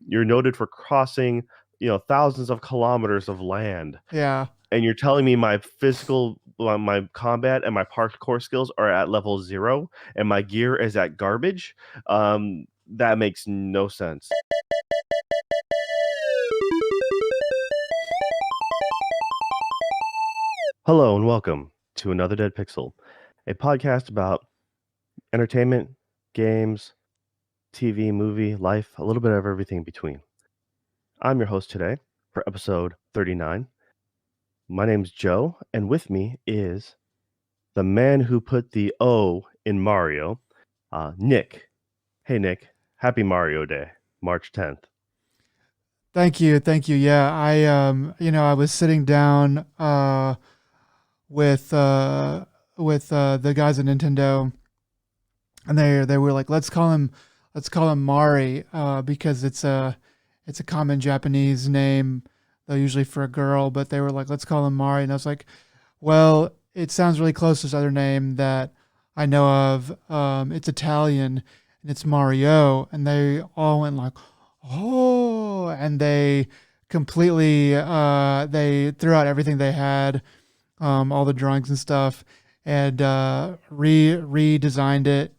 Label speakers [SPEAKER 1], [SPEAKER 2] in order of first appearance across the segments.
[SPEAKER 1] You're noted for crossing, thousands of kilometers of land,
[SPEAKER 2] Yeah.
[SPEAKER 1] and you're telling me my combat and my parkour skills are at level 0 and my gear is at garbage. That makes no sense. Hello and welcome to Another Dead Pixel, a podcast about entertainment, games, TV, movie, life, a little bit of everything in between. I'm your host today for episode 39. My name's Joe, and with me is the man who put the O in Mario, Nick. Hey, Nick. Happy Mario Day, March 10th.
[SPEAKER 2] Thank you. Thank you. Yeah, I was sitting down with the guys at Nintendo, and they were like, let's call him Mari because it's a common Japanese name, though usually for a girl, but they were like, let's call him Mari, and I was like, well, it sounds really close to this other name that I know of. It's Italian and it's Mario, and they all went like, oh, and they completely they threw out everything they had, all the drawings and stuff, and redesigned it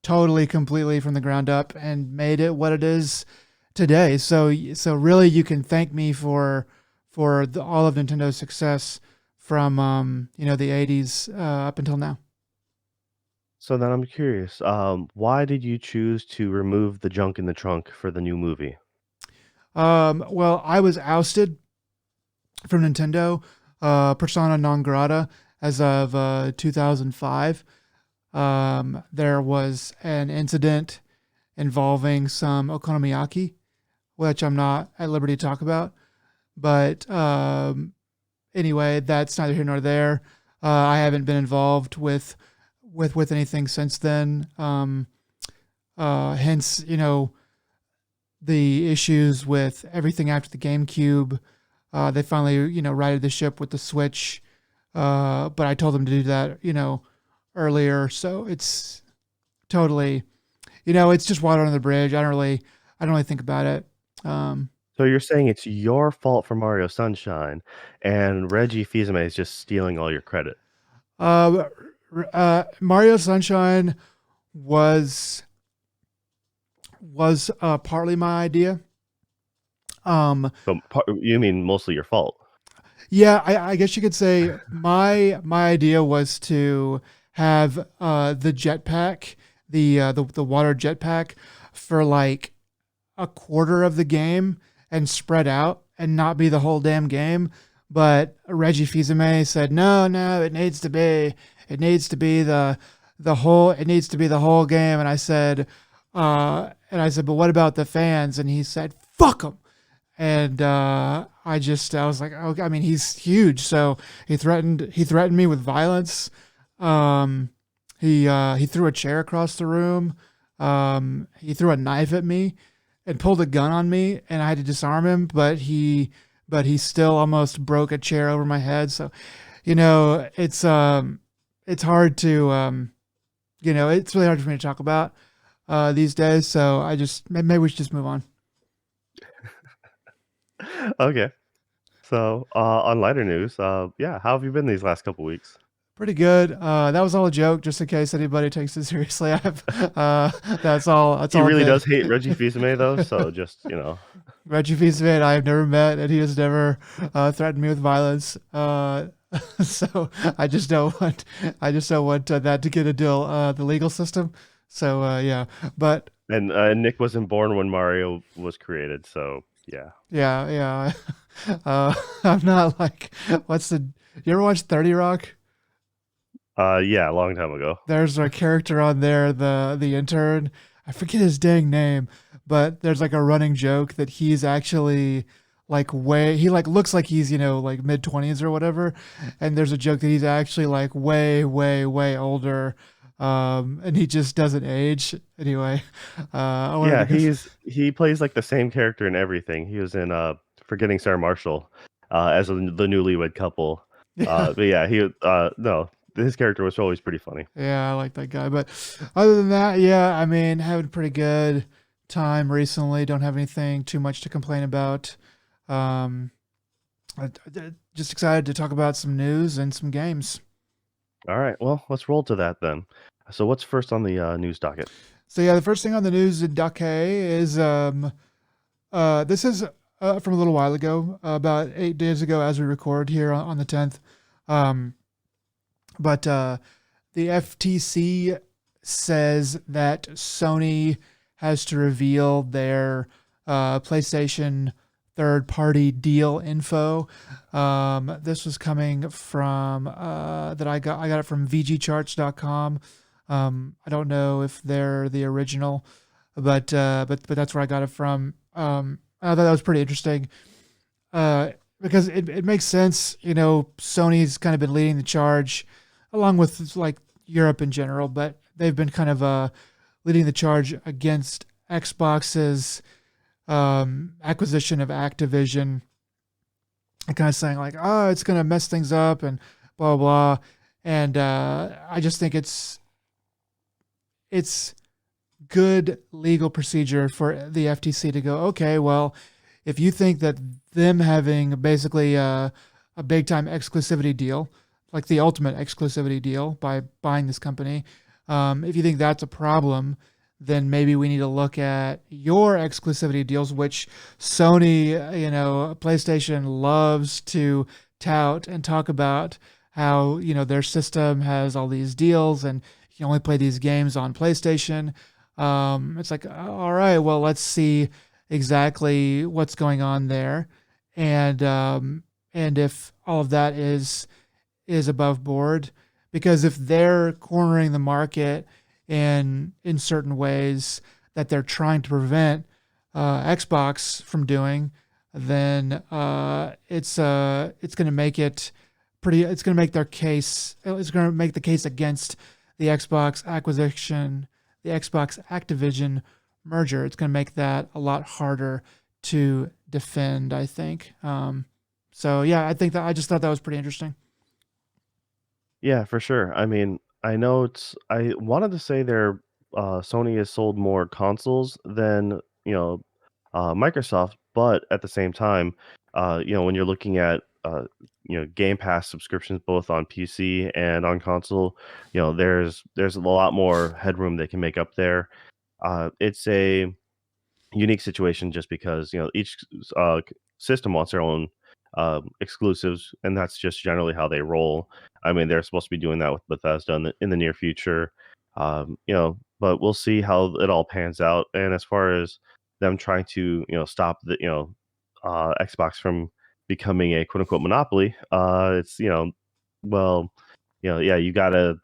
[SPEAKER 2] totally, completely from the ground up, and made it what it is today. So really, you can thank me for all of Nintendo's success from the '80s up until now.
[SPEAKER 1] So then I'm curious, why did you choose to remove the junk in the trunk for the new movie?
[SPEAKER 2] Well, I was ousted from Nintendo, persona non grata, as of 2005. There was an incident involving some okonomiyaki, which I'm not at liberty to talk about. But anyway, that's neither here nor there. I haven't been involved with anything since then. Hence, the issues with everything after the GameCube. They finally, righted the ship with the Switch. But I told them to do that, earlier. So it's totally, it's just water under the bridge. I don't really think about it. Um,
[SPEAKER 1] So you're saying it's your fault for Mario Sunshine, and Reggie Fils-Aimé is just stealing all your credit.
[SPEAKER 2] uh, Mario Sunshine was partly my idea. Um,
[SPEAKER 1] So you mean mostly your fault?
[SPEAKER 2] yeah, I guess you could say my idea was to have the jetpack, the water jetpack, for like a quarter of the game and spread out and not be the whole damn game. But Reggie Fils-Aimé said, no, no, it needs to be the whole game. And I said, but what about the fans? And he said, fuck them. And I was like, oh, I mean, he's huge, so he threatened me with violence. Um, he threw a chair across the room. He threw a knife at me and pulled a gun on me, and I had to disarm him. But he still almost broke a chair over my head. So, it's hard to it's really hard for me to talk about these days. So maybe we should just move on.
[SPEAKER 1] Okay. So on lighter news, yeah, how have you been these last couple weeks?
[SPEAKER 2] Pretty good. That was all a joke, just in case anybody takes it seriously. That's all. That's
[SPEAKER 1] He
[SPEAKER 2] all
[SPEAKER 1] really
[SPEAKER 2] it
[SPEAKER 1] does hate Reggie Fils-Aimé though, so just
[SPEAKER 2] Reggie Fils-Aimé I have never met, and he has never threatened me with violence. So I just don't want that to get into the legal system. So yeah, but
[SPEAKER 1] and Nick wasn't born when Mario was created, so yeah.
[SPEAKER 2] yeah, yeah. I'm not like what's the? You ever watch 30 Rock?
[SPEAKER 1] Yeah, a long time ago.
[SPEAKER 2] There's a character on there, the intern. I forget his dang name, but there's like a running joke that he's actually like he like looks like he's like mid 20s or whatever, and there's a joke that he's actually like way way way older, and he just doesn't age anyway. I wanted
[SPEAKER 1] Yeah,
[SPEAKER 2] to go.
[SPEAKER 1] he plays like the same character in everything. He was in Forgetting Sarah Marshall as the newlywed couple.
[SPEAKER 2] Yeah,
[SPEAKER 1] But yeah, he no, his character was always pretty funny.
[SPEAKER 2] yeah, I like that guy. But other than that, yeah, I mean, having a pretty good time recently. Don't have anything too much to complain about. Um, just excited to talk about some news and some games.
[SPEAKER 1] All right, well, let's roll to that then. So, what's first on the news docket?
[SPEAKER 2] So yeah, the first thing on the news in Duck is this is from a little while ago, about 8 days ago, as we record here on the 10th. Um, but the FTC says that Sony has to reveal their PlayStation third-party deal info. This was coming from that I got. I got it from VGCharts.com. I don't know if they're the original, but that's where I got it from. I thought that was pretty interesting because it makes sense. You know, Sony's kind of been leading the charge, along with like Europe in general, but they've been kind of leading the charge against Xbox's acquisition of Activision, and kind of saying like, oh, it's going to mess things up and blah blah. And I just think it's good legal procedure for the FTC to go, okay, well, if you think that them having basically a big time exclusivity deal, like the ultimate exclusivity deal by buying this company, if you think that's a problem, then maybe we need to look at your exclusivity deals, which Sony, PlayStation loves to tout and talk about how, their system has all these deals and you can only play these games on PlayStation. It's like, all right, well, let's see exactly what's going on there, and if all of that is above board, because if they're cornering the market in certain ways that they're trying to prevent Xbox from doing, then it's going to make it pretty. It's going to make their case. It's going to make the case against the Xbox acquisition, the Xbox Activision merger. It's going to make that a lot harder to defend, I think. So yeah, I just thought that was pretty interesting.
[SPEAKER 1] Yeah, for sure. I mean, I know I wanted to say Sony has sold more consoles than, Microsoft, but at the same time, when you're looking at, Game Pass subscriptions both on PC and on console, there's a lot more headroom they can make up there. It's a unique situation just because each system wants their own exclusives, and that's just generally how they roll. I mean, they're supposed to be doing that with Bethesda in the near future, but we'll see how it all pans out. And as far as them trying to stop the Xbox from becoming a quote unquote monopoly, it's well, yeah, you gotta.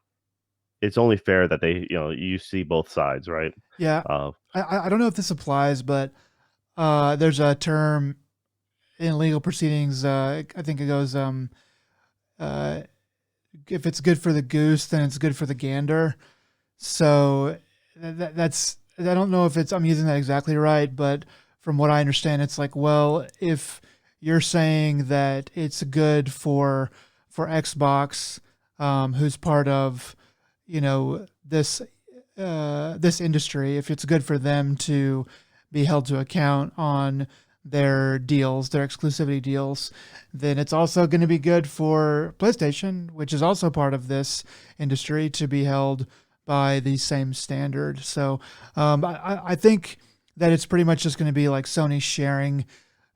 [SPEAKER 1] It's only fair that they you see both sides, right?
[SPEAKER 2] Yeah,
[SPEAKER 1] Uh,
[SPEAKER 2] I don't know if this applies, but there's a term in legal proceedings. I think it goes, uh, if it's good for the goose, then it's good for the gander. So that's, I don't know if I'm using that exactly right, but from what I understand, it's like, well, if you're saying that it's good for Xbox, who's part of, this this industry, if it's good for them to be held to account on their deals, their exclusivity deals, then it's also going to be good for PlayStation, which is also part of this industry, to be held by the same standard. So I think that it's pretty much just going to be like Sony sharing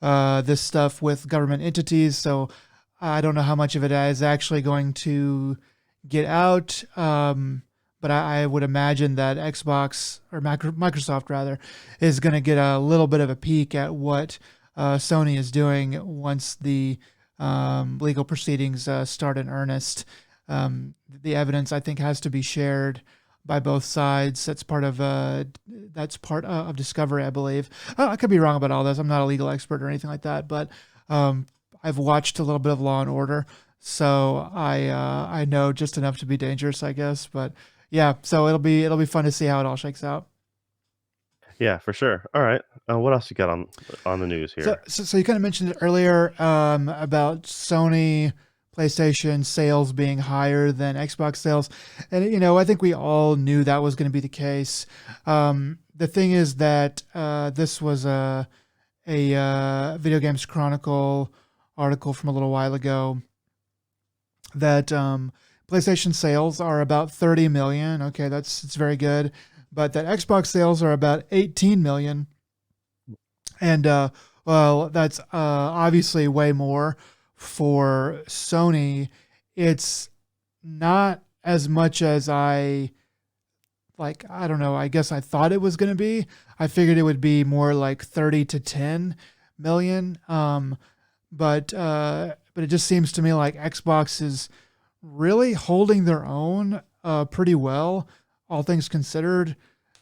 [SPEAKER 2] this stuff with government entities. So I don't know how much of it is actually going to get out. But I would imagine that Xbox, or Microsoft rather, is going to get a little bit of a peek at what Sony is doing once the legal proceedings start in earnest. The evidence, I think, has to be shared by both sides. That's part of discovery, I believe. I could be wrong about all this. I'm not a legal expert or anything like that, but I've watched a little bit of Law and Order, so I know just enough to be dangerous, I guess. But yeah, so it'll be fun to see how it all shakes out.
[SPEAKER 1] Yeah, for sure. All right. What else you got on the news
[SPEAKER 2] So,
[SPEAKER 1] here?
[SPEAKER 2] so, so you kind of mentioned it earlier about Sony PlayStation sales being higher than Xbox sales, and I think we all knew that was going to be the case. the thing is that this was a Video Games Chronicle article from a little while ago that PlayStation sales are about 30 million. Okay, it's very good, but that Xbox sales are about 18 million, and well, that's obviously way more for Sony. It's not as much as I don't know, I guess I thought it was going to be. I figured it would be more like 30 to 10 million. But it just seems to me like Xbox is really holding their own pretty well, all things considered,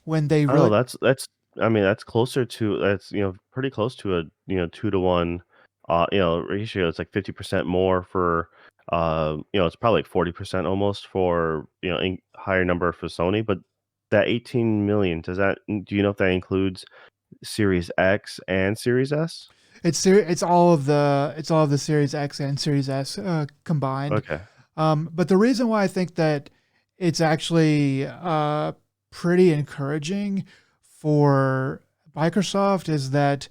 [SPEAKER 2] when they
[SPEAKER 1] I don't know,
[SPEAKER 2] really.
[SPEAKER 1] that's I mean, that's closer to that's, pretty close to a, 2 to 1, ratio. It's like 50% more for, it's probably like 40% almost for, higher number for Sony, but that 18,000,000, do you know if that includes Series X and Series S?
[SPEAKER 2] It's all of the Series X and Series S combined.
[SPEAKER 1] Okay.
[SPEAKER 2] But the reason why I think that it's actually pretty encouraging for Microsoft is that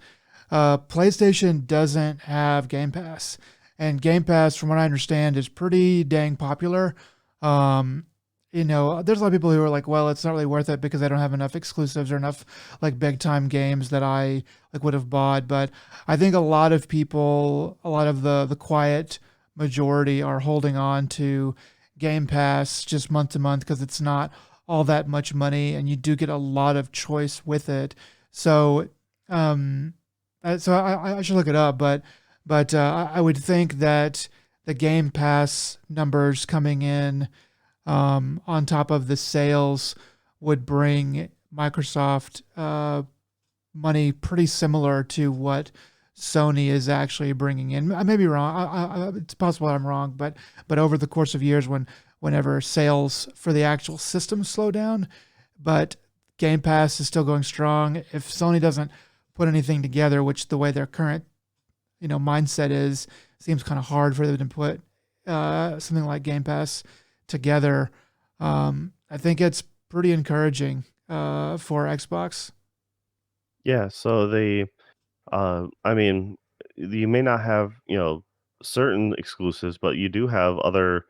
[SPEAKER 2] PlayStation doesn't have Game Pass, and Game Pass, from what I understand, is pretty dang popular. Um, there's a lot of people who are like, well, it's not really worth it because I don't have enough exclusives or enough like big time games that I like would have bought. But I think a lot of people, a lot of the quiet majority are holding on to Game Pass just month to month because it's not all that much money and you do get a lot of choice with it. So, um, I should look it up, but I would think that the Game Pass numbers coming in on top of the sales would bring Microsoft money pretty similar to what Sony is actually bringing in. I may be wrong. It's possible I'm wrong, but over the course of years, whenever sales for the actual system slow down, but Game Pass is still going strong. If Sony doesn't put anything together, which the way their current mindset is, seems kind of hard for them to put something like Game Pass together. I think it's pretty encouraging for Xbox.
[SPEAKER 1] Yeah, so I mean, you may not have, certain exclusives, but you do have other,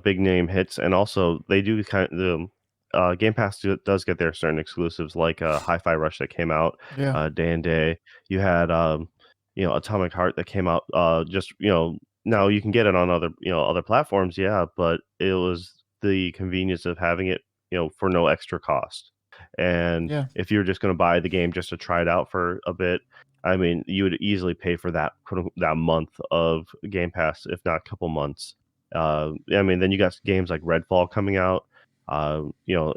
[SPEAKER 1] big name hits, and also they do Game Pass does get their certain exclusives like Hi-Fi Rush that came out
[SPEAKER 2] Yeah,
[SPEAKER 1] day and day. You had Atomic Heart that came out just now you can get it on other platforms, yeah, but it was the convenience of having it for no extra cost. And
[SPEAKER 2] yeah,
[SPEAKER 1] if you're just going to buy the game just to try it out for a bit, I mean, you would easily pay for that that month of Game Pass, if not a couple months. I mean, then you got games like Redfall coming out. In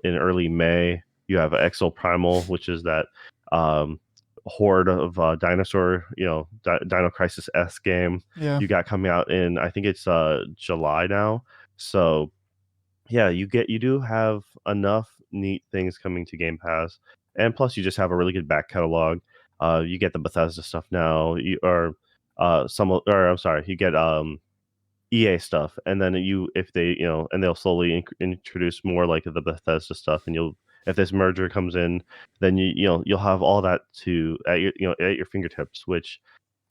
[SPEAKER 1] early May, you have Exo Primal, which is that um, horde of dinosaur, Dino Crisis S game
[SPEAKER 2] yeah,
[SPEAKER 1] you got coming out in. I think it's July now. So yeah, you do have enough neat things coming to Game Pass, and plus you just have a really good back catalog. You get the Bethesda stuff now, I'm sorry, you get EA stuff, and then if they and they'll slowly introduce more like the Bethesda stuff, and if this merger comes in, then you'll have all that at your fingertips, which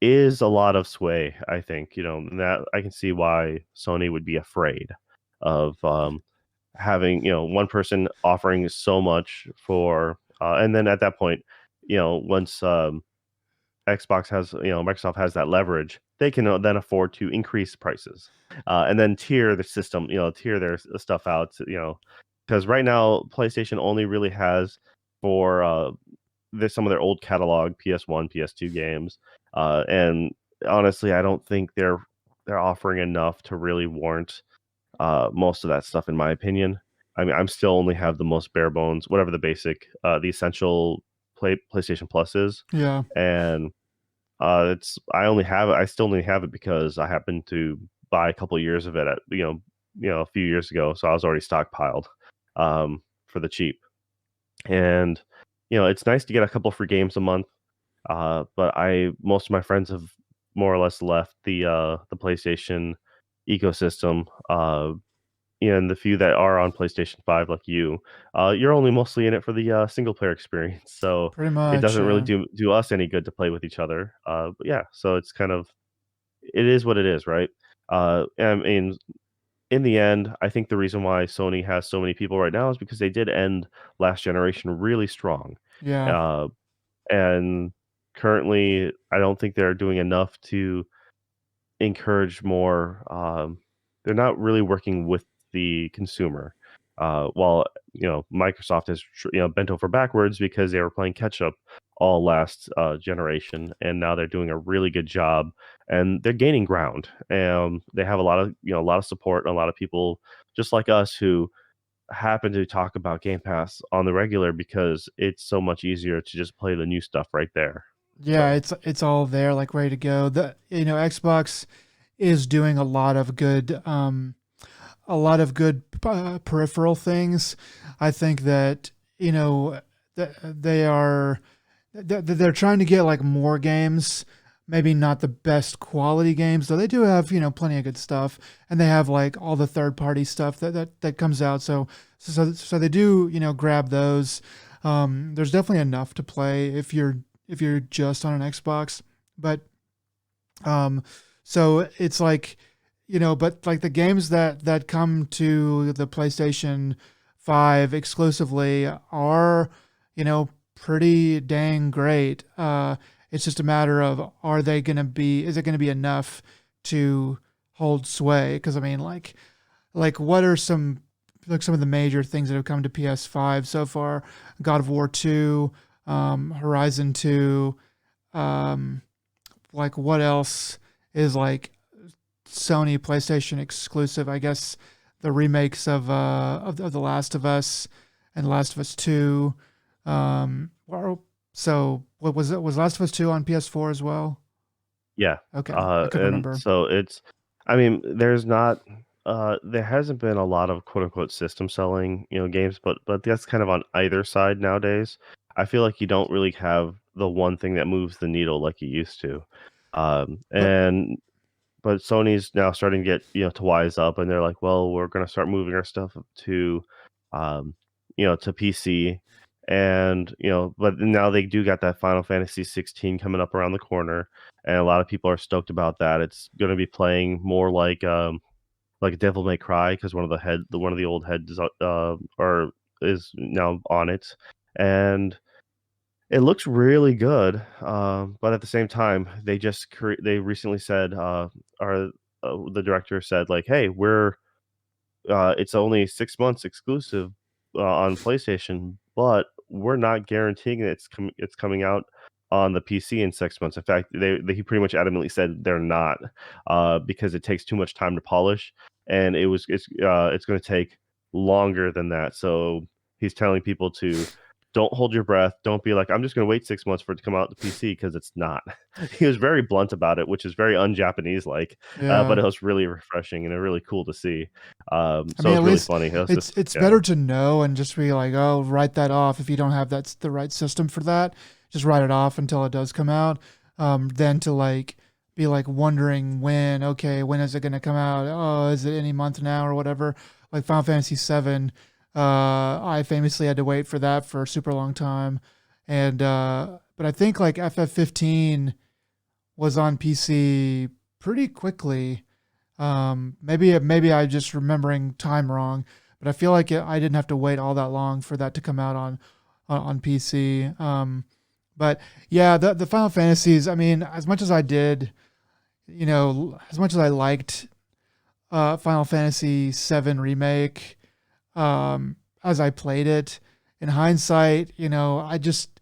[SPEAKER 1] is a lot of sway. I think and that I can see why Sony would be afraid of having one person offering so much for and then at that point once Xbox has Microsoft has that leverage, they can then afford to increase prices and then tier the system, tier their stuff out, because right now PlayStation only really has for there's some of their old catalog PS1 PS2 games and honestly I don't think they're offering enough to really warrant most of that stuff, in my opinion. I mean, I'm still only have the most bare bones, whatever the basic, the essential PlayStation Plus is,
[SPEAKER 2] yeah,
[SPEAKER 1] and it's I still only have it because I happened to buy a couple years of it at a few years ago, so I was already stockpiled for the cheap, and it's nice to get a couple free games a month. But I most of my friends have more or less left the PlayStation ecosystem. and the few that are on PlayStation 5, like you're only mostly in it for the single player experience. So
[SPEAKER 2] Pretty
[SPEAKER 1] it
[SPEAKER 2] much,
[SPEAKER 1] doesn't really
[SPEAKER 2] yeah.
[SPEAKER 1] do us any good to play with each other. But yeah, so it's kind of it is what it is, right? I mean, in the end, I think the reason why Sony has so many people right now is because they did end last generation really strong.
[SPEAKER 2] Yeah.
[SPEAKER 1] Uh, and currently, I don't think they're doing enough to encourage more. They're not really working with the consumer. While Microsoft has bent over backwards because they were playing catch up all last generation, and now they're doing a really good job, and they're gaining ground. And they have a lot of support and a lot of people just like us who happen to talk about Game Pass on the regular because it's so much easier to just play the new stuff right there.
[SPEAKER 2] Yeah,
[SPEAKER 1] So
[SPEAKER 2] it's all there, like ready to go. The Xbox is doing a lot of good peripheral things. I think that they are they're trying to get like more games, maybe not the best quality games, though they do have plenty of good stuff, and they have like all the third party stuff that comes out. So they do grab those. There's definitely enough to play if you're just on an Xbox, but um, so it's like, but like the games that come to the PlayStation 5 exclusively are, pretty dang great. It's just a matter of is it gonna be enough to hold sway? Because I mean, like what are some of the major things that have come to PS5 so far? God of War 2, Horizon 2, um, like what else is like Sony PlayStation exclusive? I guess the remakes of The Last of Us and Last of Us 2. So what was it? Was Last of Us 2 on PS4 as well?
[SPEAKER 1] yeah,
[SPEAKER 2] Okay, I couldn't
[SPEAKER 1] and
[SPEAKER 2] remember.
[SPEAKER 1] so I mean, there hasn't been a lot of quote unquote system selling, games, but that's kind of on either side nowadays. I feel like you don't really have the one thing that moves the needle like you used to.
[SPEAKER 2] But
[SPEAKER 1] And but Sony's now starting to get, to wise up, and they're like, "Well, we're gonna start moving our stuff to, um, to PC." And, but now they do got that Final Fantasy 16 coming up around the corner, and a lot of people are stoked about that. It's gonna be playing more like Devil May Cry because one of the old heads or is now on it, and it looks really good, but at the same time, they recently said, or the director said, like, "Hey, it's only 6 months exclusive, on PlayStation, but we're not guaranteeing that it's coming out on the PC in 6 months." In fact, he pretty much adamantly said they're not, because it takes too much time to polish, and it's gonna take longer than that, so he's telling people to don't hold your breath, don't be like, "I'm just gonna wait 6 months for it to come out to PC," because it's not. He was very blunt about it, which is very un-Japanese like, but
[SPEAKER 2] yeah,
[SPEAKER 1] it was really refreshing and really cool to see.
[SPEAKER 2] I
[SPEAKER 1] So
[SPEAKER 2] mean,
[SPEAKER 1] it
[SPEAKER 2] at
[SPEAKER 1] was really
[SPEAKER 2] least
[SPEAKER 1] funny. It was just
[SPEAKER 2] it's
[SPEAKER 1] yeah.
[SPEAKER 2] better to know and just be like, oh, write that off if you don't have the right system for that. Just write it off until it does come out. Than to like be like wondering okay, when is it going to come out? Oh, is it any month now or whatever? Like Final Fantasy 7, I famously had to wait for that for a super long time, and but I think like FF15 was on PC pretty quickly. Maybe I just remembering time wrong, but I feel like I didn't have to wait all that long for that to come out on PC. But yeah, the Final Fantasies. I mean, as much as I did, as much as I liked Final Fantasy VII remake, as I played it, in hindsight, I just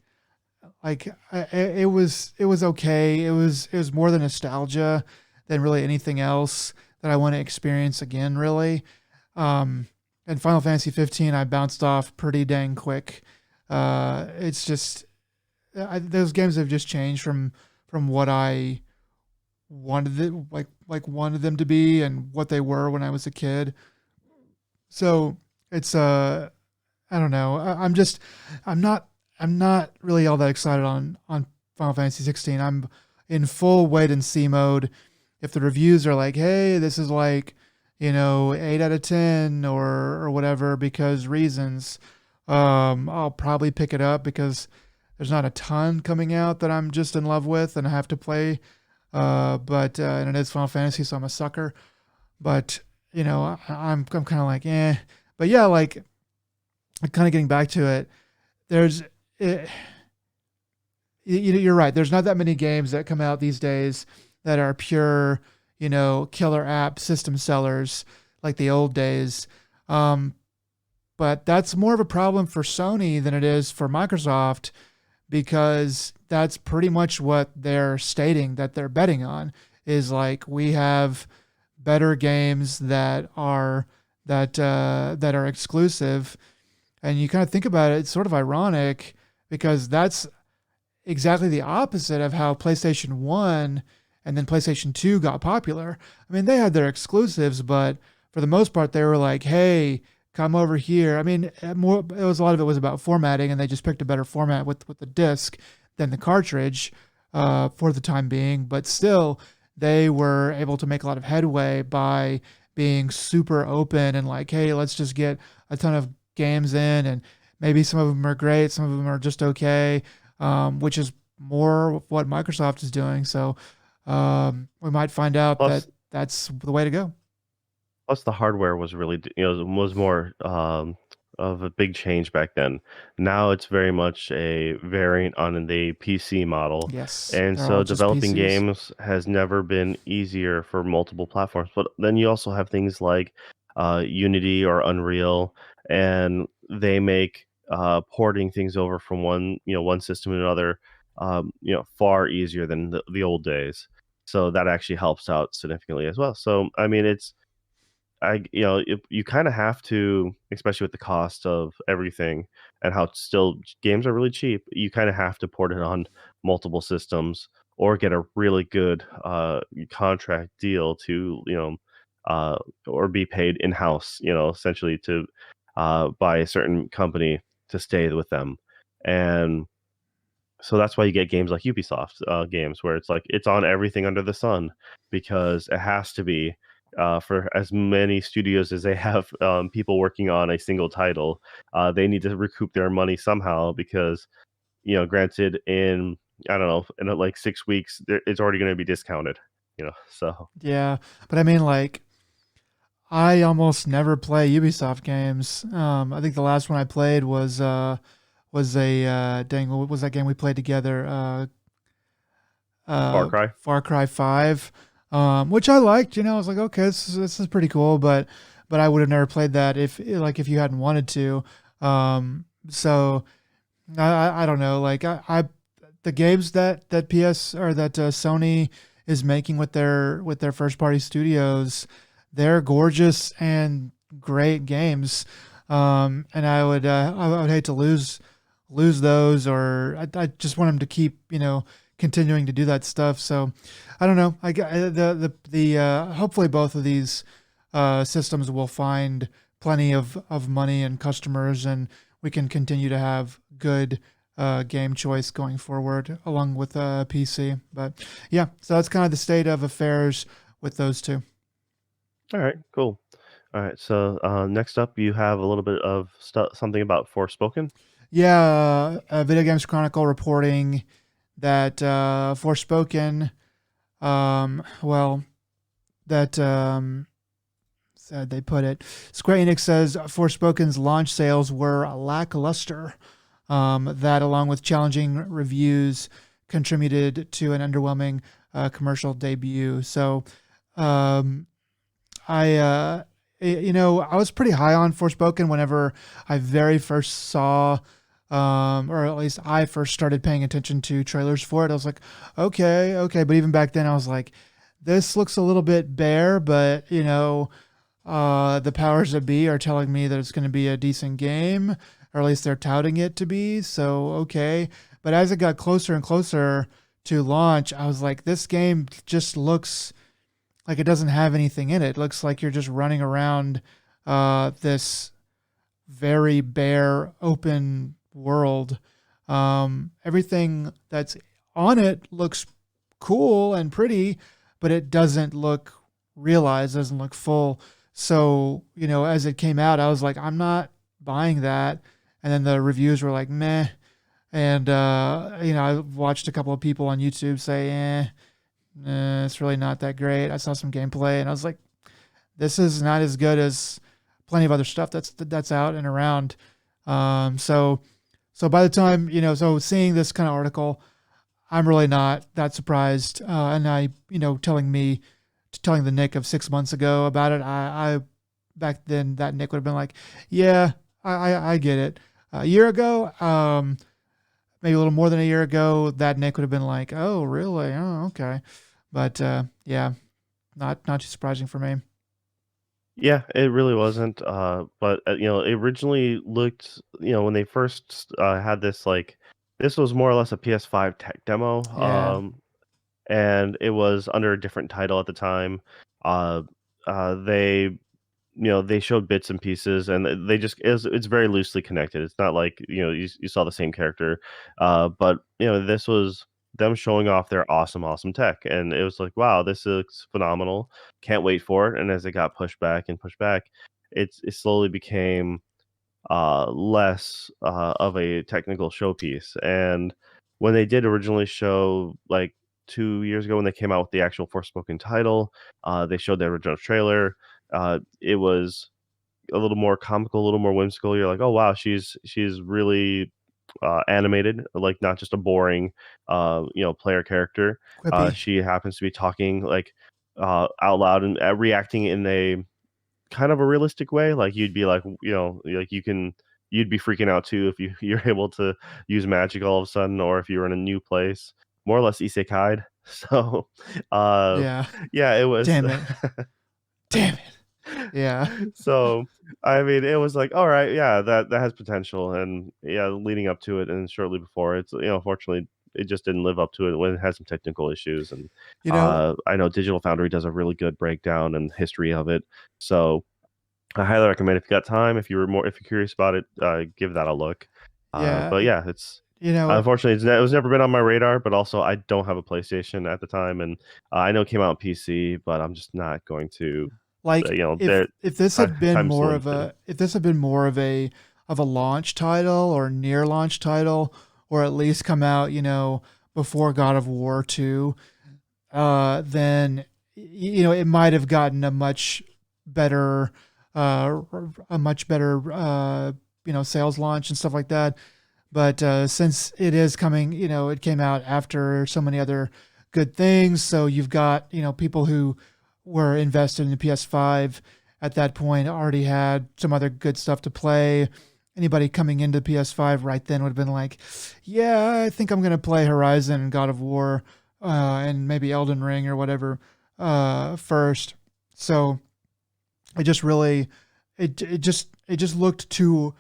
[SPEAKER 2] like it was okay. It was more the nostalgia than really anything else that I want to experience again. Really, and Final Fantasy 15, I bounced off pretty dang quick. It's just those games have just changed from what I wanted wanted them to be and what they were when I was a kid. So it's I don't know. I'm not I'm not really all that excited on Final Fantasy 16. I'm in full wait and see mode. If the reviews are like, "Hey, this is like, 8 out of 10 or whatever because reasons. I'll probably pick it up because there's not a ton coming out that I'm just in love with and I have to play. But and it is Final Fantasy, so I'm a sucker. But I'm kind of like But yeah, like kind of getting back to it. There's it, you're right. There's not that many games that come out these days that are pure, killer app system sellers like the old days. Um, but that's more of a problem for Sony than it is for Microsoft because that's pretty much what they're stating that they're betting on is like we have better games that are exclusive. And you kind of think about it, it's sort of ironic because that's exactly the opposite of how PlayStation 1 and then PlayStation 2 got popular. I mean, they had their exclusives, but for the most part, they were like, hey, come over here. I mean, it was a lot of it was about formatting, and they just picked a better format with the disc than the cartridge for the time being. But still, they were able to make a lot of headway by being super open and like, hey, let's just get a ton of games in, and maybe some of them are great, some of them are just okay, which is more what Microsoft is doing. So we might find out that
[SPEAKER 1] Plus,
[SPEAKER 2] that's the way to go.
[SPEAKER 1] the hardware was really, was more of a big change back then. Now it's very much a variant on the PC model,
[SPEAKER 2] Yes,
[SPEAKER 1] and
[SPEAKER 2] they're all
[SPEAKER 1] so
[SPEAKER 2] just
[SPEAKER 1] developing
[SPEAKER 2] PCs.
[SPEAKER 1] games has never been easier for multiple platforms. But then you also have things like Unity or Unreal, and they make porting things over from one system to another, far easier than the old days. So that actually helps out significantly as well. So I mean, you kind of have to, especially with the cost of everything and how it's still games are really cheap. You kind of have to port it on multiple systems or get a really good contract deal to, uh, or be paid in house, essentially to by a certain company to stay with them. And so that's why you get games like Ubisoft games where it's like it's on everything under the sun because it has to be for as many studios as they have people working on a single title. They need to recoup their money somehow because granted, in I don't know, in like 6 weeks, it's already going to be discounted. So
[SPEAKER 2] Yeah, but I mean, like, I almost never play Ubisoft games. I think the last one I played was a dang, what was that game we played together?
[SPEAKER 1] Far Cry.
[SPEAKER 2] Far Cry 5, which I liked. I was like, okay, this is pretty cool, but I would have never played that if you hadn't wanted to. So I don't know. Like I the games that PS or that Sony is making with their first party studios, they're gorgeous and great games. And I would hate to lose those, or I just want them to keep continuing to do that stuff. So I don't know. I got the hopefully both of these systems will find plenty of money and customers, and we can continue to have good game choice going forward along with PC. But yeah, so that's kind of the state of affairs with those two.
[SPEAKER 1] All right, cool. All right, so next up, you have a little bit of something about Forspoken.
[SPEAKER 2] Yeah, Video Games Chronicle reporting that Forspoken, well, that said they put it. Square Enix says Forspoken's launch sales were lackluster. That, along with challenging reviews, contributed to an underwhelming commercial debut. So, um, I was pretty high on Forspoken whenever I very first saw, or at least I first started paying attention to trailers for it. I was like, okay, okay. But even back then, I was like, this looks a little bit bare, but the powers that be are telling me that it's going to be a decent game, or at least they're touting it to be. So, okay. But as it got closer and closer to launch, I was like, this game just looks like it doesn't have anything in it. It looks like you're just running around this very bare open world. Everything that's on it looks cool and pretty, but it doesn't look realized, doesn't look full. So, as it came out, I was like, I'm not buying that. And then the reviews were like, meh. And, I watched a couple of people on YouTube say, it's really not that great. I saw some gameplay and I was like, this is not as good as plenty of other stuff that's out and around. So, by the time, so seeing this kind of article, I'm really not that surprised. And telling the Nick of 6 months ago about it, I back then that Nick would have been like, yeah, I get it. A year ago, maybe a little more than a year ago, that Nick would have been like, oh, really? Oh, okay. But yeah, not too surprising for me.
[SPEAKER 1] Yeah, it really wasn't, but, it originally looked when they first, had this, this was more or less a PS5 tech demo,
[SPEAKER 2] Yeah,
[SPEAKER 1] and it was under a different title at the time. Uh, they they showed bits and pieces, and they just it's very loosely connected. It's not like you saw the same character, but this was them showing off their awesome tech, and it was like, wow, this looks phenomenal. Can't wait for it. And as it got pushed back and pushed back, it slowly became less of a technical showpiece. And when they did originally show, like 2 years ago, when they came out with the actual Forespoken title, they showed the original trailer. It was a little more comical, a little more whimsical. You're like, oh wow, she's really animated, like not just a boring player character.
[SPEAKER 2] quippy.
[SPEAKER 1] She happens to be talking like out loud and reacting in a kind of a realistic way. Like you'd be like, like you'd be freaking out too if you're able to use magic all of a sudden, or if you're in a new place. More or less isekai'd. So, uh,
[SPEAKER 2] Yeah,
[SPEAKER 1] yeah, it was.
[SPEAKER 2] damn it, damn it. Yeah,
[SPEAKER 1] So, I mean, it was like, all right, yeah, that has potential, and yeah, leading up to it and shortly before, it's unfortunately, it just didn't live up to it when it had some technical issues. And
[SPEAKER 2] you know,
[SPEAKER 1] I know Digital Foundry does a really good breakdown and history of it. So I highly recommend if you got time, if you're curious about it, give that a look.
[SPEAKER 2] yeah,
[SPEAKER 1] But yeah, it's
[SPEAKER 2] you know,
[SPEAKER 1] unfortunately it was never been on my radar. But also, I don't have a PlayStation at the time, and I know it came out on PC, but I'm just not going to.
[SPEAKER 2] like
[SPEAKER 1] There
[SPEAKER 2] if this had been
[SPEAKER 1] time's
[SPEAKER 2] more of
[SPEAKER 1] limited.
[SPEAKER 2] a if this had been more of a launch title or near launch title, or at least come out, before God of War 2, then it might have gotten better uh a much better sales launch and stuff like that. But since it is coming, it came out after so many other good things. So you've got, people who were invested in the PS5 at that point already had some other good stuff to play. Anybody coming into PS5 right then would have been like, yeah, I think I'm going to play Horizon and God of War and maybe Elden Ring or whatever first. So it just really, it just looked too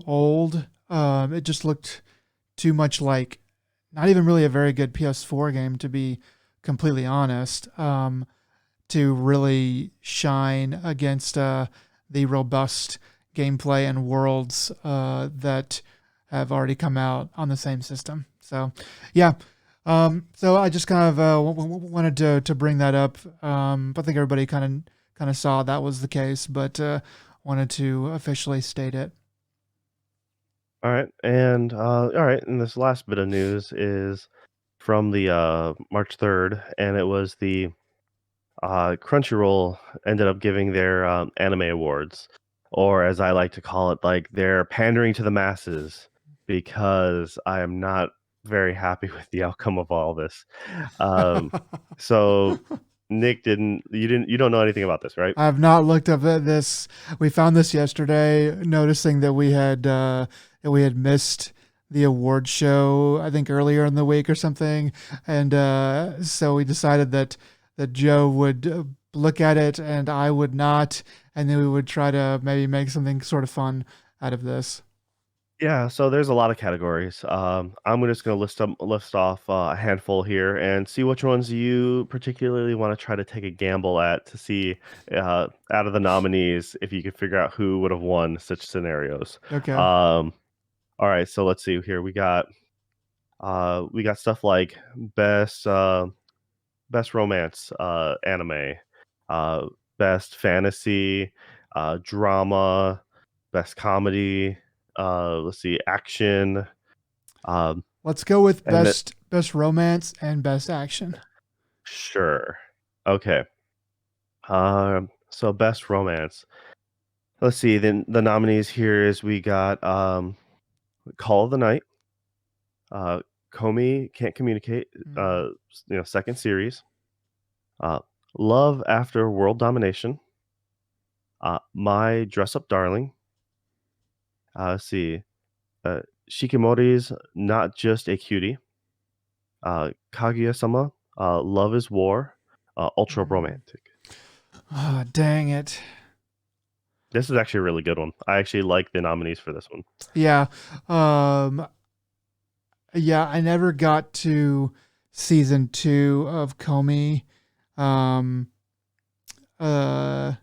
[SPEAKER 2] old. It just looked too much like not even really a very good PS4 game, to be completely honest, to really shine against the robust gameplay and worlds that have already come out on the same system. So, yeah. So I just kind of wanted to bring that up. I think everybody kind of saw that was the case, but wanted to officially state it.
[SPEAKER 1] All right, and all right, and this last bit of news is from the March 3rd, and it was the Crunchyroll ended up giving their anime awards, or as I like to call it, like they're pandering to the masses because I am not very happy with the outcome of all this. Um, so Nick you don't know anything about this, right?
[SPEAKER 2] I have not looked up at this. We found this yesterday, noticing that we had missed the award show. I think earlier in the week or something, and so we decided that Joe would look at it and I would not, and then we would try to maybe make something sort of fun out of this.
[SPEAKER 1] Yeah, so there's a lot of categories. I'm just gonna list off a handful here and see which ones you particularly want to try to take a gamble at to see out of the nominees if you could figure out who would have won such scenarios.
[SPEAKER 2] Okay.
[SPEAKER 1] Um, all right, so let's see here. We got stuff like best best romance anime, uh, best fantasy, drama, best comedy. Let's see, action. Um,
[SPEAKER 2] Let's go with
[SPEAKER 1] and that
[SPEAKER 2] best romance and best action.
[SPEAKER 1] sure. Okay. So best romance. Let's see. Then the nominees here is we got Call of the Night, uh, Comey Can't Communicate,
[SPEAKER 2] Mm.
[SPEAKER 1] second series, uh, Love After World Domination, My Dress Up Darling. Let's see. Uh, Shikimori's Not Just a Cutie, Kaguya-sama, Love is War, Ultra
[SPEAKER 2] Mm.
[SPEAKER 1] Romantic.
[SPEAKER 2] Oh, dang it.
[SPEAKER 1] This is actually a really good one. I actually like the nominees for this one.
[SPEAKER 2] Yeah. Um, yeah, I never got to season 2 of Comey. Um, uh,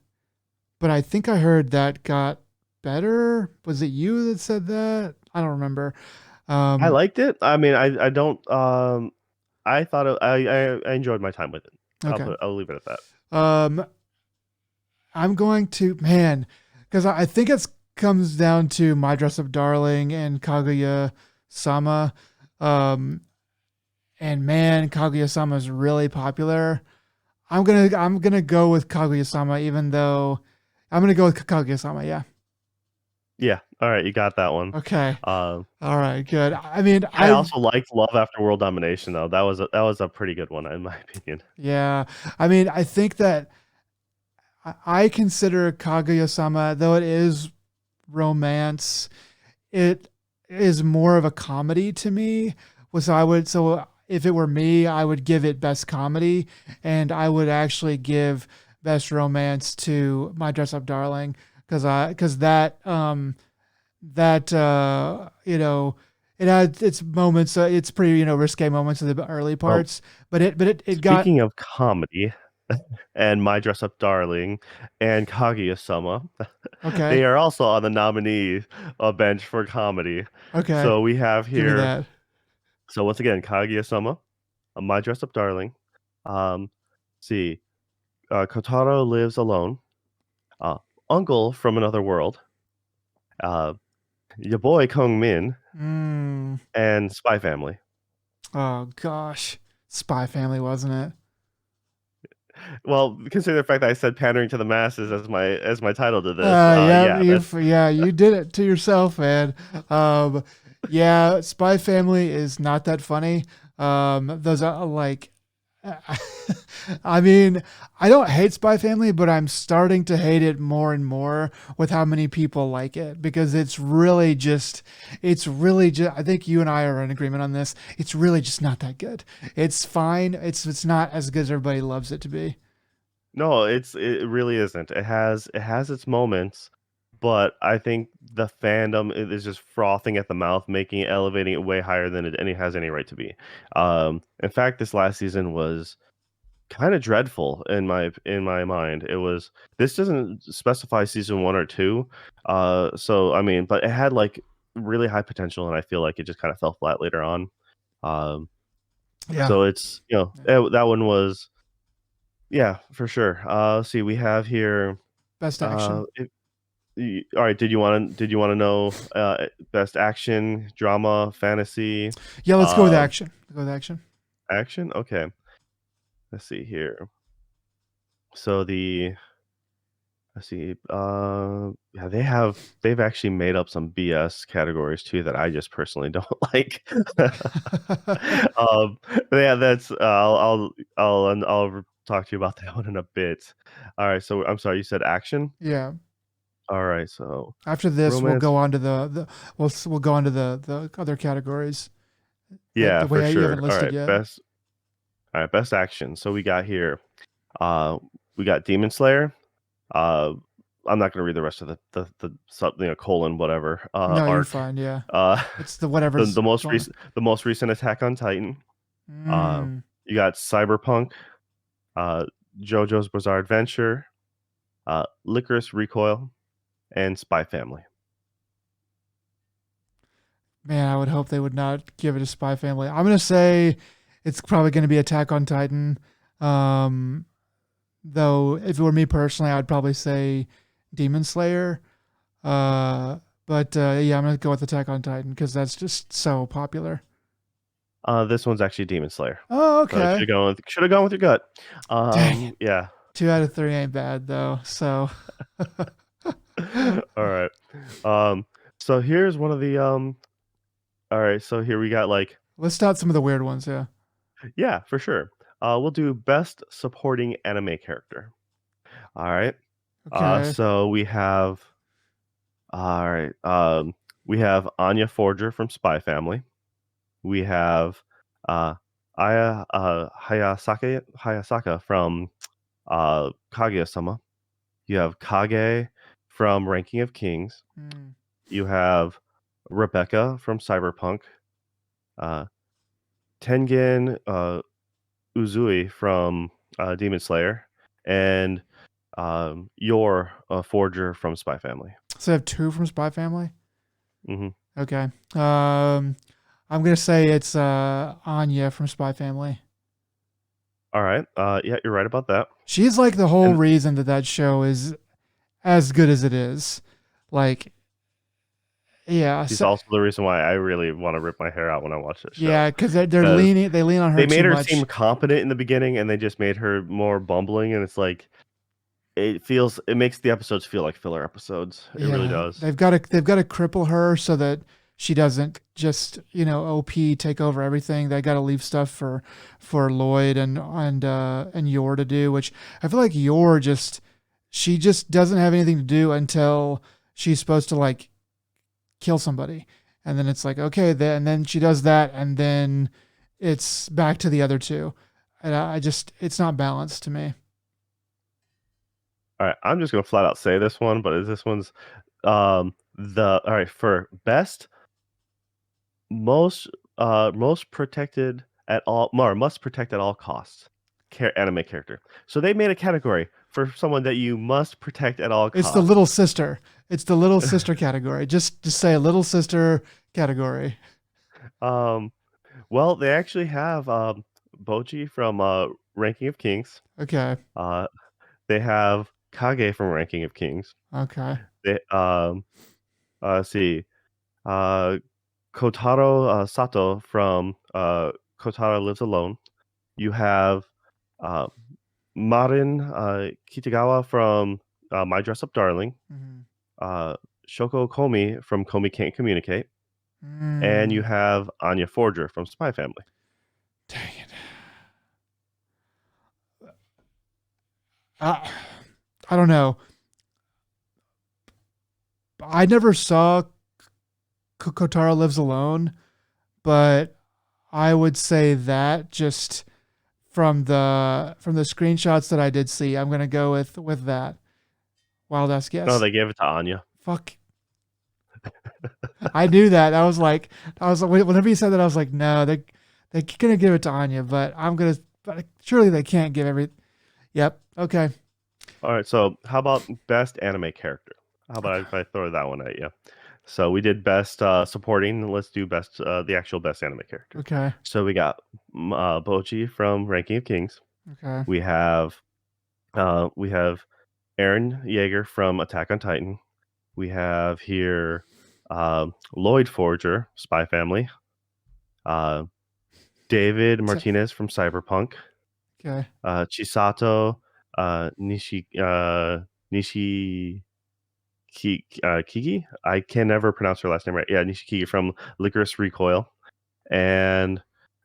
[SPEAKER 2] but I think I heard that got better. Was it you that said that? I don't remember.
[SPEAKER 1] I
[SPEAKER 2] Um,
[SPEAKER 1] liked it. I mean, I don't. I thought I enjoyed my time with it.
[SPEAKER 2] okay.
[SPEAKER 1] I'll leave it at that.
[SPEAKER 2] Um, I'm going to, man, because I think it comes down to My Dress Up Darling and Kaguya Sama. Um, and man, Kaguya Sama is really popular. I'm gonna go with Kaguya Sama, even though I'm gonna go with Kaguya Sama. Yeah.
[SPEAKER 1] Yeah. All right, you got that one.
[SPEAKER 2] Okay.
[SPEAKER 1] Um,
[SPEAKER 2] All right. Good. I mean,
[SPEAKER 1] I
[SPEAKER 2] I've
[SPEAKER 1] also liked Love After World Domination though. That was a pretty good one in my opinion.
[SPEAKER 2] yeah. I mean, I think that I consider Kaguya Sama, though it is romance, it is more of a comedy to me. So if it were me, I would give it best comedy, and I would actually give best romance to My Dress Up Darling, because that it had its moments. It's pretty risque moments in the early
[SPEAKER 1] Well,
[SPEAKER 2] parts, but it got
[SPEAKER 1] speaking of comedy and My Dress Up Darling and Kaguya-sama, they
[SPEAKER 2] okay.
[SPEAKER 1] are also on the nominee bench for comedy.
[SPEAKER 2] Okay,
[SPEAKER 1] So we have
[SPEAKER 2] give me
[SPEAKER 1] here.
[SPEAKER 2] that.
[SPEAKER 1] So once again, Kaguya-sama, My Dress Up Darling. Um, see, Kotaro Lives Alone. Uh, Uncle from Another World. Uh, Your Boy Kong Min
[SPEAKER 2] Mm.
[SPEAKER 1] and Spy Family.
[SPEAKER 2] Oh gosh, Spy Family, wasn't it?
[SPEAKER 1] Well, considering the fact that I said pandering to the masses as my title to this,
[SPEAKER 2] Yeah,
[SPEAKER 1] yeah, that's
[SPEAKER 2] you did it to yourself, man. Um, yeah, Spy Family is not that funny. Those are like, I mean, I don't hate Spy Family, but I'm starting to hate it more and more with how many people like it because it's really just. I think you and I are in agreement on this. It's really just not that good. It's fine. It's not as good as everybody loves it to be.
[SPEAKER 1] no, it really isn't. It has its moments, but I think the fandom is just frothing at the mouth, making it elevating it way higher than it has any right to be. In fact, this last season was kind of dreadful in my mind. It was this doesn't specify season 1 or 2. So I mean, but it had like really high potential and I feel like it just kind of fell flat later on. Um
[SPEAKER 2] Yeah.
[SPEAKER 1] so it's, that one was yeah, for sure. Let's see we have here
[SPEAKER 2] Best action.
[SPEAKER 1] all right, did you want to know best action, drama, fantasy,
[SPEAKER 2] Yeah, let's go with
[SPEAKER 1] uh
[SPEAKER 2] action. Let's go with action.
[SPEAKER 1] action? Okay. Let's see here. So the Let's see. Yeah, they've actually made up some BS categories too that I just personally don't like. um, yeah, that's I'll talk to you about that one in a bit. All right, so I'm sorry, you said action.
[SPEAKER 2] Yeah.
[SPEAKER 1] All right, so
[SPEAKER 2] After this, we'll
[SPEAKER 1] romance.
[SPEAKER 2] go on to we'll go on to the other categories that
[SPEAKER 1] Yeah,
[SPEAKER 2] the
[SPEAKER 1] for
[SPEAKER 2] way you
[SPEAKER 1] sure.
[SPEAKER 2] haven't
[SPEAKER 1] All
[SPEAKER 2] listed
[SPEAKER 1] right,
[SPEAKER 2] yet.
[SPEAKER 1] best. All right, best action. So we got here. Uh, we got Demon Slayer. Uh, I'm not gonna read the rest of the sub, colon whatever
[SPEAKER 2] No, you're
[SPEAKER 1] arc.
[SPEAKER 2] fine. Yeah,
[SPEAKER 1] Uh,
[SPEAKER 2] it's the
[SPEAKER 1] the
[SPEAKER 2] whatever's
[SPEAKER 1] the most
[SPEAKER 2] going.
[SPEAKER 1] recent Attack on Titan. Uh,
[SPEAKER 2] Mm.
[SPEAKER 1] you got Cyberpunk, uh, JoJo's Bizarre Adventure, Licorice Recoil, and Spy Family.
[SPEAKER 2] Man, I would hope they would not give it a Spy Family. I'm gonna say it's probably gonna be Attack on Titan. Um, Though if it were me personally, I'd probably say Demon Slayer. Uh, but yeah, I'm gonna go with Attack on Titan because that's just so popular.
[SPEAKER 1] This one's actually Demon Slayer.
[SPEAKER 2] Oh,
[SPEAKER 1] So
[SPEAKER 2] okay.
[SPEAKER 1] should have gone with your gut.
[SPEAKER 2] Dang it.
[SPEAKER 1] Yeah.
[SPEAKER 2] 2 out of 3 ain't bad though. So
[SPEAKER 1] All right. Um, so here's one of the all right, so here we got like
[SPEAKER 2] list out some of the weird ones. Yeah.
[SPEAKER 1] yeah, for sure. We'll do best supporting anime character. All right.
[SPEAKER 2] Okay.
[SPEAKER 1] So we have all right. We have Anya Forger from Spy Family. We have uh Aya Hayasaka from Kaguya-sama. You have Kage from Ranking of Kings.
[SPEAKER 2] Mm.
[SPEAKER 1] You have Rebecca from Cyberpunk. Uh, Tengen Uzui from Demon Slayer, and Yor Forger from Spy Family.
[SPEAKER 2] So I have 2 from Spy Family.
[SPEAKER 1] Hmm.
[SPEAKER 2] Okay. I'm gonna say it's Anya from Spy Family.
[SPEAKER 1] All right. Yeah, you're right about that.
[SPEAKER 2] She's like the whole
[SPEAKER 1] And
[SPEAKER 2] reason that that show is as good as it is. Like, yeah,
[SPEAKER 1] she's
[SPEAKER 2] so,
[SPEAKER 1] also the reason why I really want to rip my hair out when I watch this show.
[SPEAKER 2] yeah, because they're
[SPEAKER 1] Because
[SPEAKER 2] leaning, they lean on her
[SPEAKER 1] they
[SPEAKER 2] too
[SPEAKER 1] made her seem
[SPEAKER 2] much.
[SPEAKER 1] competent in the beginning, and they just made her more bumbling, and it's like it makes the episodes feel like filler episodes. It really
[SPEAKER 2] Yeah,
[SPEAKER 1] does.
[SPEAKER 2] they've got to cripple her so that she doesn't just OP take over everything. They got to leave stuff for Lloyd and Yor to do, which I feel like Yor just she just doesn't have anything to do until she's supposed to like kill somebody, and then it's like okay, then and then she does that, and then it's back to the other two, and I just it's not balanced to me.
[SPEAKER 1] All right, I'm just gonna flat out say this one, but this one's the all right for best most most protected at all or must protect at all costs anime character. So they made a category for someone that you must protect at all
[SPEAKER 2] It's the little
[SPEAKER 1] costs.
[SPEAKER 2] sister. It's the little sister category. Just say a little sister category.
[SPEAKER 1] um, well, they actually have Boji from Ranking of Kings.
[SPEAKER 2] Okay.
[SPEAKER 1] Uh, they have Kage from Ranking of Kings.
[SPEAKER 2] Okay.
[SPEAKER 1] They let's see, uh, Kotaro Sato from Kotaro Lives Alone. You have uh, Marin Kitagawa from My Dress Up Darling.
[SPEAKER 2] Mm-hmm.
[SPEAKER 1] Uh, Shoko Komi from Komi Can't Communicate. And you
[SPEAKER 2] Mm,
[SPEAKER 1] have Anya Forger from Spy Family.
[SPEAKER 2] dang it. Uh, I don't know. I never saw Kotaro Lives Alone, but I would say that just from the screenshots that I did see, I'm gonna go with that. Wild ass
[SPEAKER 1] No,
[SPEAKER 2] guess.
[SPEAKER 1] they gave it to Anya.
[SPEAKER 2] Fuck. I knew that. I was like, whenever you said that, I was like, no, they're gonna give it to Anya, but but surely they can't give every. Yep. Okay.
[SPEAKER 1] All right, so how about best anime character? How about
[SPEAKER 2] Okay.
[SPEAKER 1] if I throw that one at you? So we did best supporting. Let's do best the actual best anime character.
[SPEAKER 2] Okay.
[SPEAKER 1] So we got Bochi from Ranking of Kings.
[SPEAKER 2] Okay.
[SPEAKER 1] We have Aaron Yeager from Attack on Titan. We have here Lloyd Forger, Spy Family. Uh, David
[SPEAKER 2] So,
[SPEAKER 1] Martinez from Cyberpunk.
[SPEAKER 2] okay.
[SPEAKER 1] Chisato Nishi Kiki. I can never pronounce her last name right. Yeah, Nishikigi from Licorice Recoil, and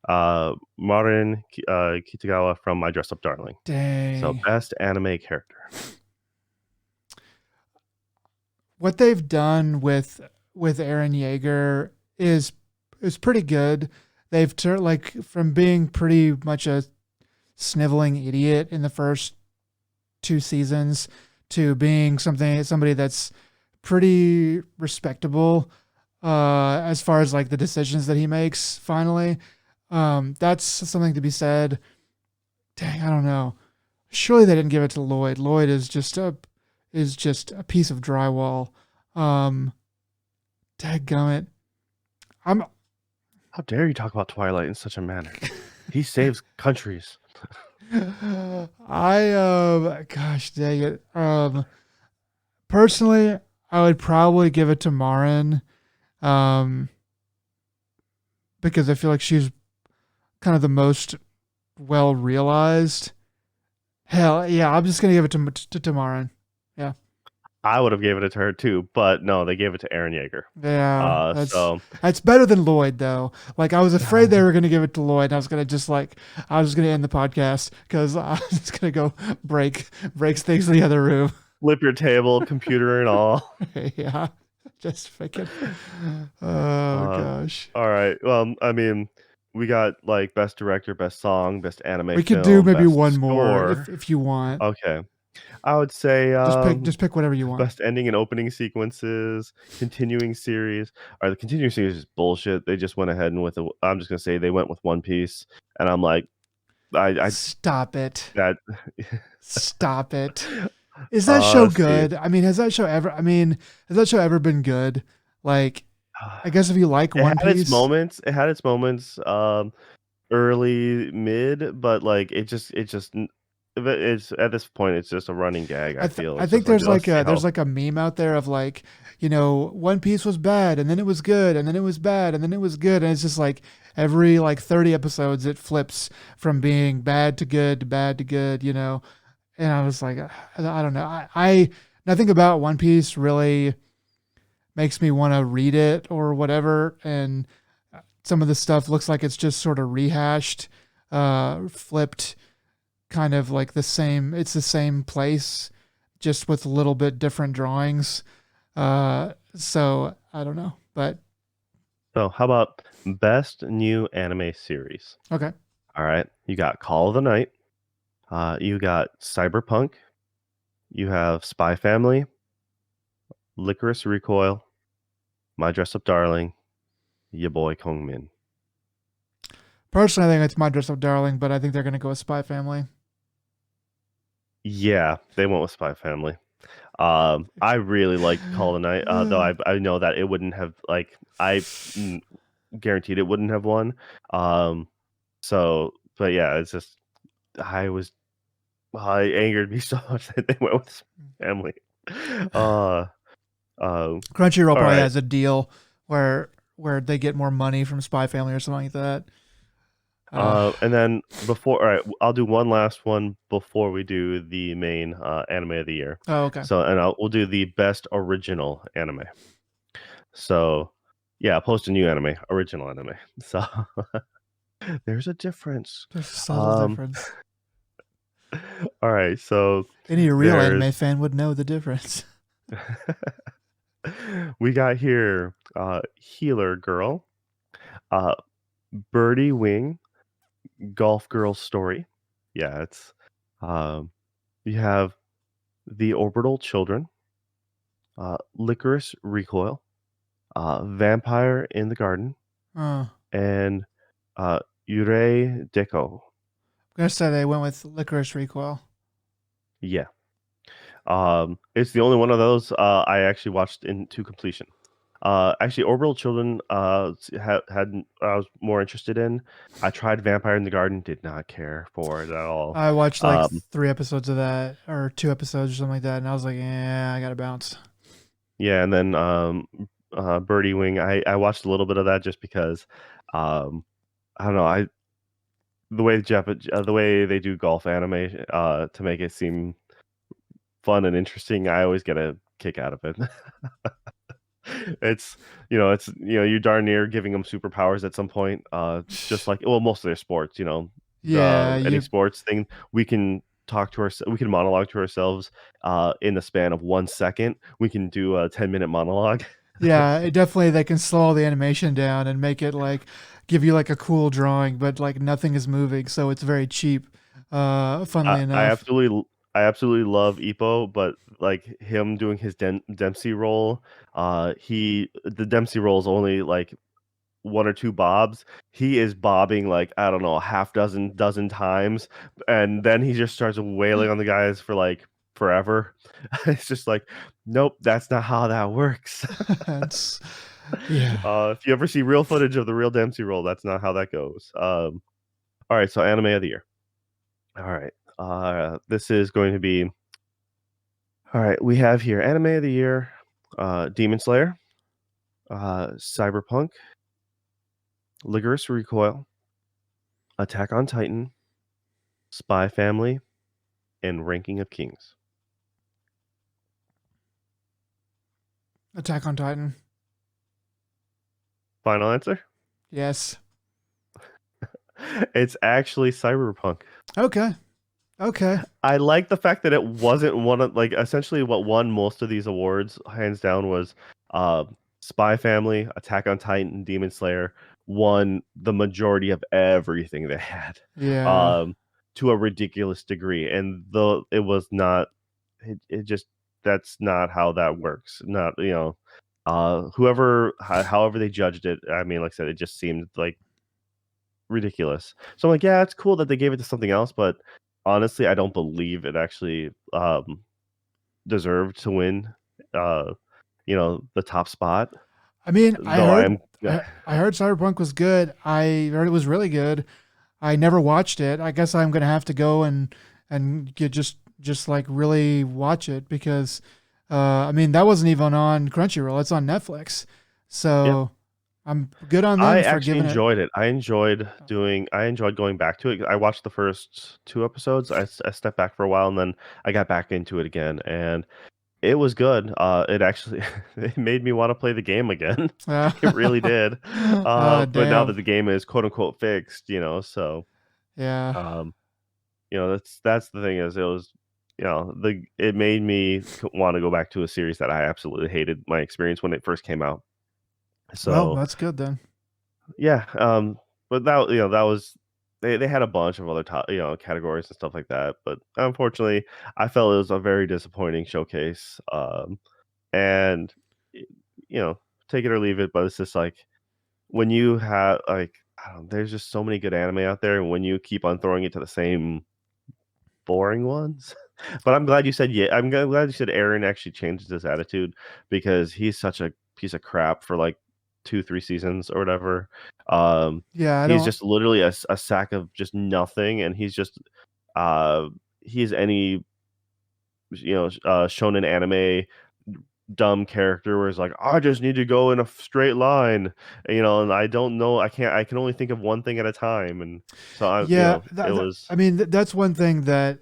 [SPEAKER 1] Marin Kitagawa from My Dress Up Darling. So
[SPEAKER 2] Dang.
[SPEAKER 1] best anime character.
[SPEAKER 2] What they've done with Aaron Yeager is pretty good. They've turned like from being pretty much a sniveling idiot in the first 2 seasons to being somebody that's pretty respectable as far as like the decisions that he makes finally. That's something to be said. Dang, I don't know. Surely they didn't give it to Lloyd. Lloyd is just a piece of drywall. Um, Dadgummit. I'm
[SPEAKER 1] How dare you talk about Twilight in such a manner? He saves countries.
[SPEAKER 2] Gosh dang it. Personally, I would probably give it to Marin, um, because I feel like she's kind of the most well realized. Hell yeah, I'm just gonna give it to Marin. Yeah,
[SPEAKER 1] I would have given it to her too, but no, they gave it to Aaron Yeager.
[SPEAKER 2] yeah,
[SPEAKER 1] So
[SPEAKER 2] that's better than Lloyd though. Like I was afraid they were gonna give it to Lloyd. And I was gonna end the podcast because I was just gonna go breaks things in the other room.
[SPEAKER 1] flip your table, computer and all.
[SPEAKER 2] Yeah, just fucking. Oh
[SPEAKER 1] Uh,
[SPEAKER 2] gosh,
[SPEAKER 1] all right. Well, I mean, we got like best director, best song, best anime
[SPEAKER 2] we could do
[SPEAKER 1] film,
[SPEAKER 2] maybe
[SPEAKER 1] best
[SPEAKER 2] one more
[SPEAKER 1] score.
[SPEAKER 2] if you want.
[SPEAKER 1] Okay. I would say
[SPEAKER 2] Just pick whatever you want.
[SPEAKER 1] best ending and opening sequences, continuing series. Or the continuing series is bullshit. They just went ahead and with I'm just gonna say they went with One Piece, and I'm like, I
[SPEAKER 2] Stop it.
[SPEAKER 1] that.
[SPEAKER 2] Stop it. Is that show
[SPEAKER 1] Let's see.
[SPEAKER 2] good? I mean, has that show ever? I mean, has that show ever been good? Like, I guess if you like
[SPEAKER 1] It
[SPEAKER 2] One
[SPEAKER 1] had its
[SPEAKER 2] Piece,
[SPEAKER 1] moments. It had its moments. Early, mid, but like it's at this point it's just a running gag. I feel
[SPEAKER 2] I
[SPEAKER 1] it's
[SPEAKER 2] think
[SPEAKER 1] just like let's see how.
[SPEAKER 2] there's like a meme out there of like, One Piece was bad and then it was good and then it was bad and then it was good and it's just like every like 30 episodes it flips from being bad to good to bad to good. And I was like, I don't know. I nothing about One Piece really makes me want to read it or whatever. And some of the stuff looks like it's just sort of rehashed, flipped, kind of like the same. It's the same place, just with a little bit different drawings. So I don't know, but
[SPEAKER 1] So how about best new anime series?
[SPEAKER 2] okay.
[SPEAKER 1] All right, you got Call of the Night, you got Cyberpunk, you have Spy Family, Licorice Recoil, My Dress Up Darling, your boy Kong Min.
[SPEAKER 2] Personally, I think it's My Dress Up Darling, but I think they're gonna go with Spy Family.
[SPEAKER 1] Yeah, they went with Spy Family. I really liked Call of the Night, though I know that it wouldn't have like guaranteed it wouldn't have won. Um, so, but yeah, it's just I was it angered me so much that they went with family. Uh,
[SPEAKER 2] Crunchyroll
[SPEAKER 1] all
[SPEAKER 2] probably
[SPEAKER 1] right.
[SPEAKER 2] has a deal where they get more money from Spy Family or something like that.
[SPEAKER 1] And then before, all right, I'll do one last one before we do the main anime of the year.
[SPEAKER 2] Oh, okay.
[SPEAKER 1] So, we'll do the best original anime. So, yeah, post a new anime, original anime. So, there's a difference.
[SPEAKER 2] There's a subtle
[SPEAKER 1] Um,
[SPEAKER 2] difference.
[SPEAKER 1] all right, so
[SPEAKER 2] Any real
[SPEAKER 1] there's
[SPEAKER 2] anime fan would know the difference.
[SPEAKER 1] we got here Healer Girl, uh, Birdie Wing, Golf Girl Story. Yeah, it's you have The Orbital Children, Licorice Recoil, Vampire in the Garden,
[SPEAKER 2] I'm
[SPEAKER 1] and Yurei Deco.
[SPEAKER 2] gonna say they went with Licorice Recoil.
[SPEAKER 1] Yeah. It's the only one of those I actually watched into completion. Actually, Orbital Children had I was more interested in. I tried Vampire in the Garden, did not care for it at all.
[SPEAKER 2] I watched like
[SPEAKER 1] Um,
[SPEAKER 2] 3 episodes of that, or 2 episodes or something like that, and I was like, yeah, I gotta bounce.
[SPEAKER 1] yeah, and then Birdie Wing, I watched a little bit of that just because I don't know, the way they do golf anime to make it seem fun and interesting, I always get a kick out of it. You're darn near giving them superpowers at some point. Just like well, most of their sports,
[SPEAKER 2] Yeah,
[SPEAKER 1] any
[SPEAKER 2] you.
[SPEAKER 1] sports thing, we can we can monologue to ourselves in the span of 1 second. We can do a 10-minute monologue.
[SPEAKER 2] Yeah, it definitely they can slow the animation down and make it like give you like a cool drawing, but like nothing is moving, so it's very cheap.
[SPEAKER 1] I,
[SPEAKER 2] Funnily
[SPEAKER 1] I
[SPEAKER 2] enough.
[SPEAKER 1] absolutely I absolutely love Ippo, but like him doing his Dempsey role, the Dempsey role is only like one or two bobs. He is bobbing like I don't know, a half dozen times, and then he just starts wailing on the guys for like forever. It's just like, nope, that's not how that works.
[SPEAKER 2] It's yeah.
[SPEAKER 1] If you ever see real footage of the real Dempsey role, that's not how that goes. All right, so anime of the year. All right. This is going to be all right. We have here anime of the year, Demon Slayer, Cyberpunk, Ligorous Recoil, Attack on Titan, Spy Family, and Ranking of Kings.
[SPEAKER 2] Attack on Titan.
[SPEAKER 1] Final answer?
[SPEAKER 2] Yes.
[SPEAKER 1] It's actually Cyberpunk.
[SPEAKER 2] Okay. Okay.
[SPEAKER 1] I like the fact that it wasn't one of like essentially what won most of these awards, hands down, was uh, Spy Family, Attack on Titan, Demon Slayer won the majority of everything they had,
[SPEAKER 2] Yeah.
[SPEAKER 1] um, to a ridiculous degree, and though it was not, it just that's not how that works. Not however they judged it. I mean, like I said, it just seemed like ridiculous. So I'm like, yeah, it's cool that they gave it to something else, but honestly, I don't believe it actually deserved to win. Uh, the top spot.
[SPEAKER 2] I mean,
[SPEAKER 1] Though I'm,
[SPEAKER 2] I heard Cyberpunk was good. I heard it was really good. I never watched it. I guess I'm gonna have to go and get just like really watch it because I mean that wasn't even on Crunchyroll. It's on Netflix.
[SPEAKER 1] yeah,
[SPEAKER 2] So I'm good on
[SPEAKER 1] I
[SPEAKER 2] them for
[SPEAKER 1] actually
[SPEAKER 2] giving it.
[SPEAKER 1] enjoyed it. I enjoyed going back to it. I watched the first two episodes. I stepped back for a while and then I got back into it again, and it was good. It actually it made me want to play the game again. It really did. But now that
[SPEAKER 2] Damn.
[SPEAKER 1] the game is quote unquote fixed, so
[SPEAKER 2] Yeah.
[SPEAKER 1] um, that's the thing is it was it made me want to go back to a series that I absolutely hated my experience when it first came out.
[SPEAKER 2] Well,
[SPEAKER 1] So
[SPEAKER 2] that's good then.
[SPEAKER 1] yeah, but that was they had a bunch of other top, categories and stuff like that. But unfortunately, I felt it was a very disappointing showcase. And y- you know, take it or leave it, but it's just like when you have like I don't know, there's just so many good anime out there, and when you keep on throwing it to the same boring ones. But I'm glad you said yeah. Glad you said Aaron actually changed his attitude because he's such a piece of crap for like 2, 3 seasons or whatever.
[SPEAKER 2] Yeah, I
[SPEAKER 1] He's
[SPEAKER 2] don't.
[SPEAKER 1] just literally a sack of just nothing, and he's just uh he's any shonen anime dumb character where it's like I just need to go in a straight line, and I don't know, I can only think of one thing at a time, and so
[SPEAKER 2] Yeah,
[SPEAKER 1] it was
[SPEAKER 2] I mean that's one thing that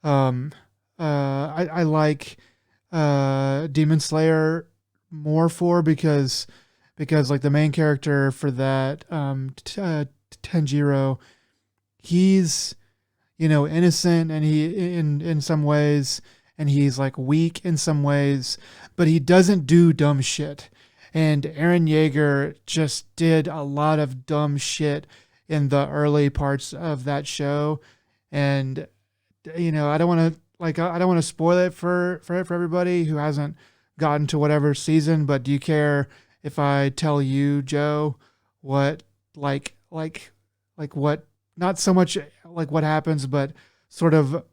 [SPEAKER 2] um I like Demon Slayer more for because like the main character for that Tenjiro, he's innocent and he in some ways, and he's like weak in some ways, but he doesn't do dumb shit. And Aaron Yeager just did a lot of dumb shit in the early parts of that show. And I don't want to I don't want to spoil it for everybody who hasn't gotten to whatever season, but do you care if I tell you, Joe, what what, not so much like what happens, but sort of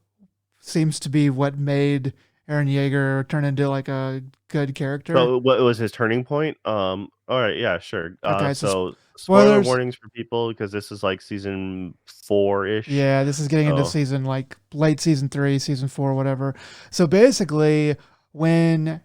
[SPEAKER 2] seems to be what made Aaron Yeager turn into like a good character?
[SPEAKER 1] so what was his turning point? All right, yeah, sure.
[SPEAKER 2] Okay, so
[SPEAKER 1] So spoiler
[SPEAKER 2] spoilers.
[SPEAKER 1] warnings for people because this is like season 4-ish.
[SPEAKER 2] Yeah, this is getting into
[SPEAKER 1] So
[SPEAKER 2] season like late season 3, season 4, whatever. So basically, when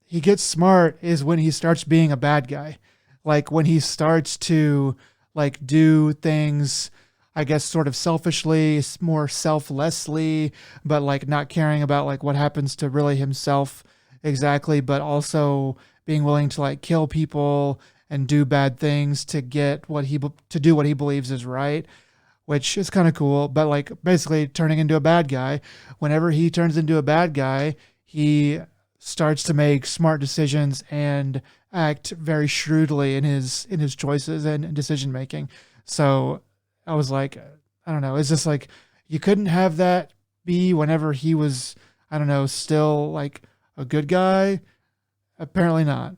[SPEAKER 2] he gets smart is when he starts being a bad guy. Like when he starts to like do things, I guess sort of selfishly, more selflessly, but like not caring about like what happens to really himself exactly, but also being willing to like kill people and do bad things to get to do what he believes is right, which is kind of cool, but like basically turning into a bad guy. Whenever he turns into a bad guy, he starts to make smart decisions and act very shrewdly in his choices and decision making. So I was like, I don't know, it's just like you couldn't have that be whenever he was, I don't know, still like a good guy. Apparently not.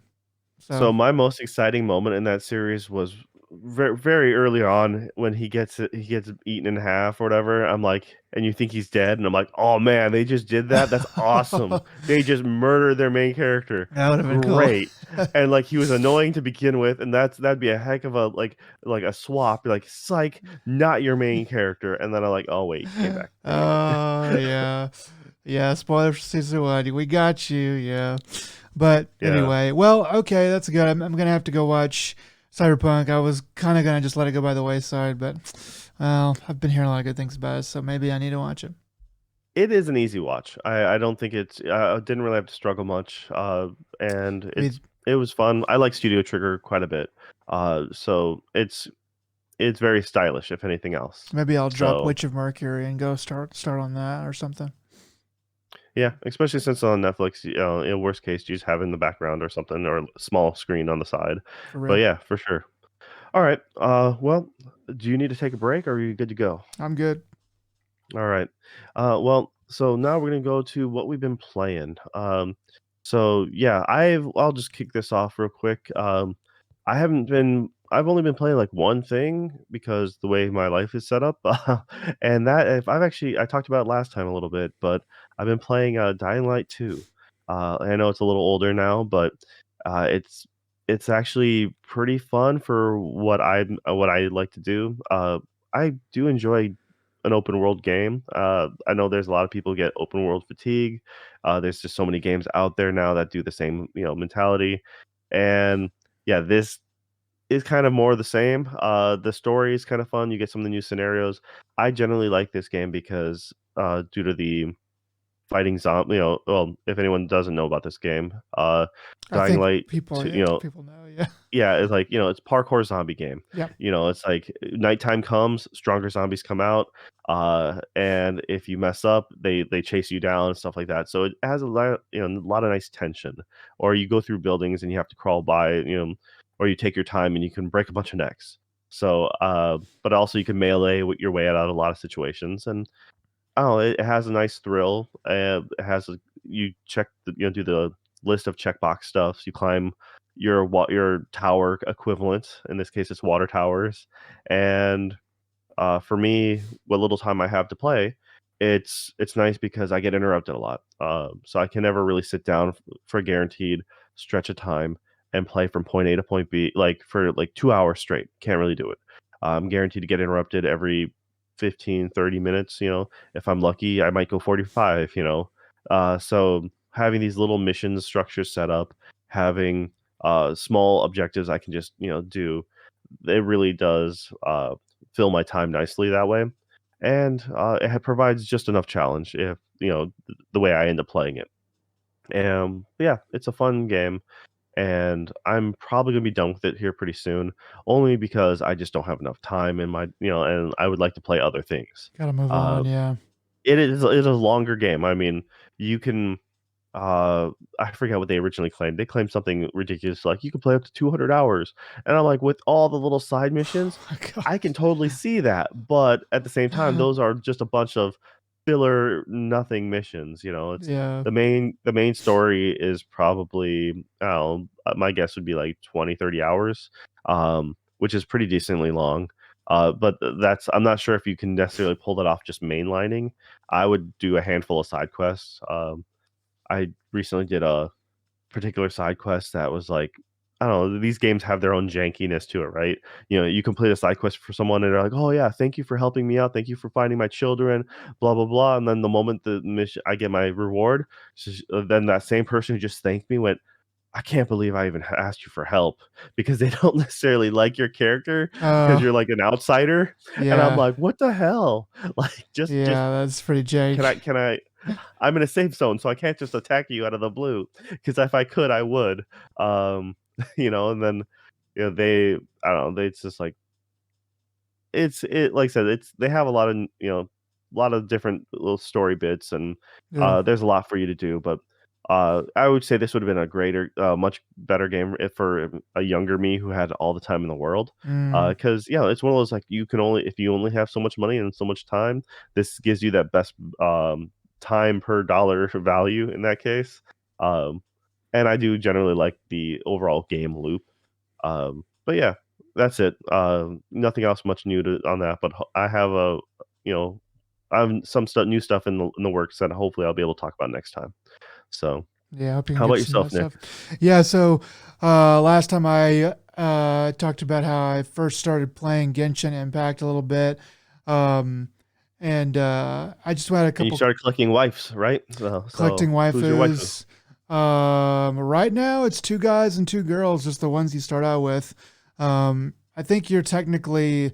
[SPEAKER 1] so
[SPEAKER 2] So
[SPEAKER 1] my most exciting moment in that series was very early on when he gets eaten in half or whatever, I'm like, and you think he's dead, and I'm like, oh man, they just did that. That's awesome.
[SPEAKER 2] That
[SPEAKER 1] They just murdered their main character.
[SPEAKER 2] would have been cool.
[SPEAKER 1] Great. And like he was annoying to begin with, and that'd be a heck of a like a swap. Be like, psych, not your main character. And then I'm like, oh wait, he came back. Dang it.
[SPEAKER 2] Oh yeah, yeah. Spoiler for season one. We got you. Yeah. But
[SPEAKER 1] Yeah.
[SPEAKER 2] anyway, well, okay, that's good. I'm gonna have to go watch Cyberpunk. I was kind of gonna just let it go by the wayside, but well, I've been hearing a lot of good things about it, so maybe I need to watch it.
[SPEAKER 1] It is an easy watch. I don't think it's I didn't really have to struggle much, and
[SPEAKER 2] I mean,
[SPEAKER 1] it was fun. I like Studio Trigger quite a bit, so it's very stylish, if anything else.
[SPEAKER 2] maybe I'll drop
[SPEAKER 1] So
[SPEAKER 2] Witch of Mercury and go start on that or something.
[SPEAKER 1] yeah, especially since on Netflix, in worst case, you just have it in the background or something, or a small screen on the side.
[SPEAKER 2] For
[SPEAKER 1] But
[SPEAKER 2] real.
[SPEAKER 1] yeah, for sure. All right. Well, do you need to take a break, or are you good to go?
[SPEAKER 2] I'm good.
[SPEAKER 1] All right. Well, so now we're gonna go to what we've been playing. So yeah, I'll just kick this off real quick. I've only been playing like one thing because the way my life is set up, and that if I've actually I talked about it last time a little bit, but I've been playing Dying Light 2. I know it's a little older now, but it's actually pretty fun for what I like to do. I do enjoy an open world game. I know there's a lot of people get open world fatigue. There's just so many games out there now that do the same, mentality. And yeah, this is kind of more the same. The story is kind of fun. You get some of the new scenarios. I generally like this game because due to the fighting zombie, well, if anyone doesn't know about this game,
[SPEAKER 2] I
[SPEAKER 1] Dying
[SPEAKER 2] think
[SPEAKER 1] Light,
[SPEAKER 2] people,
[SPEAKER 1] to,
[SPEAKER 2] yeah, people know. Yeah.
[SPEAKER 1] yeah, it's like, it's parkour zombie game.
[SPEAKER 2] Yep.
[SPEAKER 1] It's like nighttime comes, stronger zombies come out, and if you mess up, they chase you down and stuff like that. So it has a lot of nice tension. Or you go through buildings and you have to crawl by, or you take your time and you can break a bunch of necks. So, but also you can melee your way out of a lot of situations, and oh, it has a nice thrill. It has you check do the list of checkbox stuffs. You climb your tower equivalent. In this case, it's water towers. And for me, what little time I have to play, it's nice because I get interrupted a lot. So I can never really sit down for a guaranteed stretch of time and play from point A to point B like for like 2 hours straight. Can't really do it. I'm guaranteed to get interrupted every 15, 30 minutes. If I'm lucky, I might go 45. So having these little mission structures set up, having small objectives I can just do, it really does fill my time nicely that way, and provides just enough challenge if the way I end up playing it. And yeah, it's a fun game, and I'm probably gonna be done with it here pretty soon, only because I just don't have enough time in my and I would like to play other things.
[SPEAKER 2] Gotta move
[SPEAKER 1] Uh,
[SPEAKER 2] on. Yeah.
[SPEAKER 1] it is a longer game. I mean, you can uh, I forget what they originally claimed. They claimed something ridiculous, like you can play up to 200 hours. And I'm like, with all the little side missions,
[SPEAKER 2] Oh my
[SPEAKER 1] I can totally see that. But at the same time,
[SPEAKER 2] God.
[SPEAKER 1] those are just a bunch of filler nothing missions. It's
[SPEAKER 2] Yeah.
[SPEAKER 1] the main story is probably, my guess would be like 20, 30 hours, which is pretty decently long. But that's I'm not sure if you can necessarily pull that off just mainlining. I would do a handful of side quests. I recently did a particular side quest that was like, I don't know, these games have their own jankiness to it, right? You complete a side quest for someone and they're like, "Oh yeah, thank you for helping me out. Thank you for finding my children, blah blah blah." And then the moment the mission I get my reward, then that same person who just thanked me went, "I can't believe I even asked you for help," because they don't necessarily like your character because
[SPEAKER 2] Uh,
[SPEAKER 1] you're like an outsider. And I'm
[SPEAKER 2] yeah.
[SPEAKER 1] like, "What the hell?" Like just
[SPEAKER 2] Yeah, that's pretty
[SPEAKER 1] can I
[SPEAKER 2] jank.
[SPEAKER 1] can I I'm in a safe zone, so I can't just attack you out of the blue. Because if I could, I would. Um, and then they I don't know, they it's just like like I said, it's they have a lot of a lot of different little story bits, and
[SPEAKER 2] Yeah.
[SPEAKER 1] there's a lot for you to do. But I would say this would have been a much better game if for a younger me who had all the time in the world.
[SPEAKER 2] Mm,
[SPEAKER 1] Because it's one of those like you can only if you only have so much money and so much time, this gives you that best time per dollar value in that case. Um, and I do generally like the overall game loop. But yeah, that's it. Nothing else much new to on that, but I have a you know, I have some new stuff in the works that hopefully I'll be able to talk about next time. So,
[SPEAKER 2] Yeah, I hope you can
[SPEAKER 1] how
[SPEAKER 2] get
[SPEAKER 1] about
[SPEAKER 2] some of
[SPEAKER 1] yourself,
[SPEAKER 2] that
[SPEAKER 1] Nick?
[SPEAKER 2] stuff. Yeah, so last time I talked about how I first started playing Genshin Impact a little bit. Um, and I just had a
[SPEAKER 1] And you
[SPEAKER 2] couple
[SPEAKER 1] started collecting wives, right?
[SPEAKER 2] collecting
[SPEAKER 1] So who's your waifu?
[SPEAKER 2] waifus. Right now it's two guys and two girls, just the ones you start out with. I think you're technically,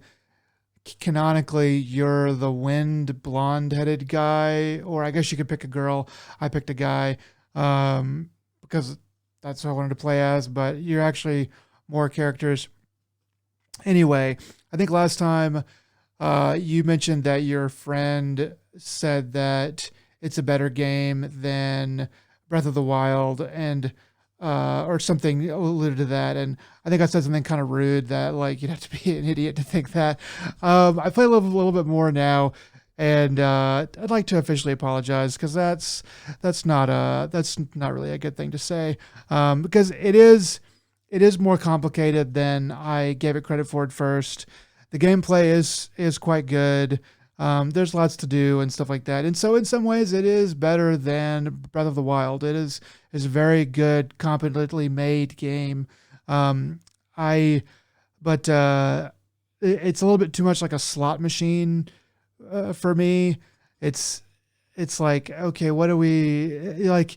[SPEAKER 2] canonically, you're the wind blonde-headed guy, or I guess you could pick a girl. I picked a guy because that's what I wanted to play as, but you're actually more characters. Anyway, I think last time you mentioned that your friend said that it's a better game than Breath of the Wild, and or something alluded to that. And I think I said something kind of rude that like you'd have to be an idiot to think that. I play a little bit more now, and I'd like to officially apologize because that's not really a good thing to say, because it is more complicated than I gave it credit for at first. The gameplay is quite good. There's lots to do and stuff like that, and so in some ways it is better than Breath of the Wild. It is a very good, competently made game. Um, I but it's a little bit too much like a slot machine for me. It's it's like, okay, what do we like?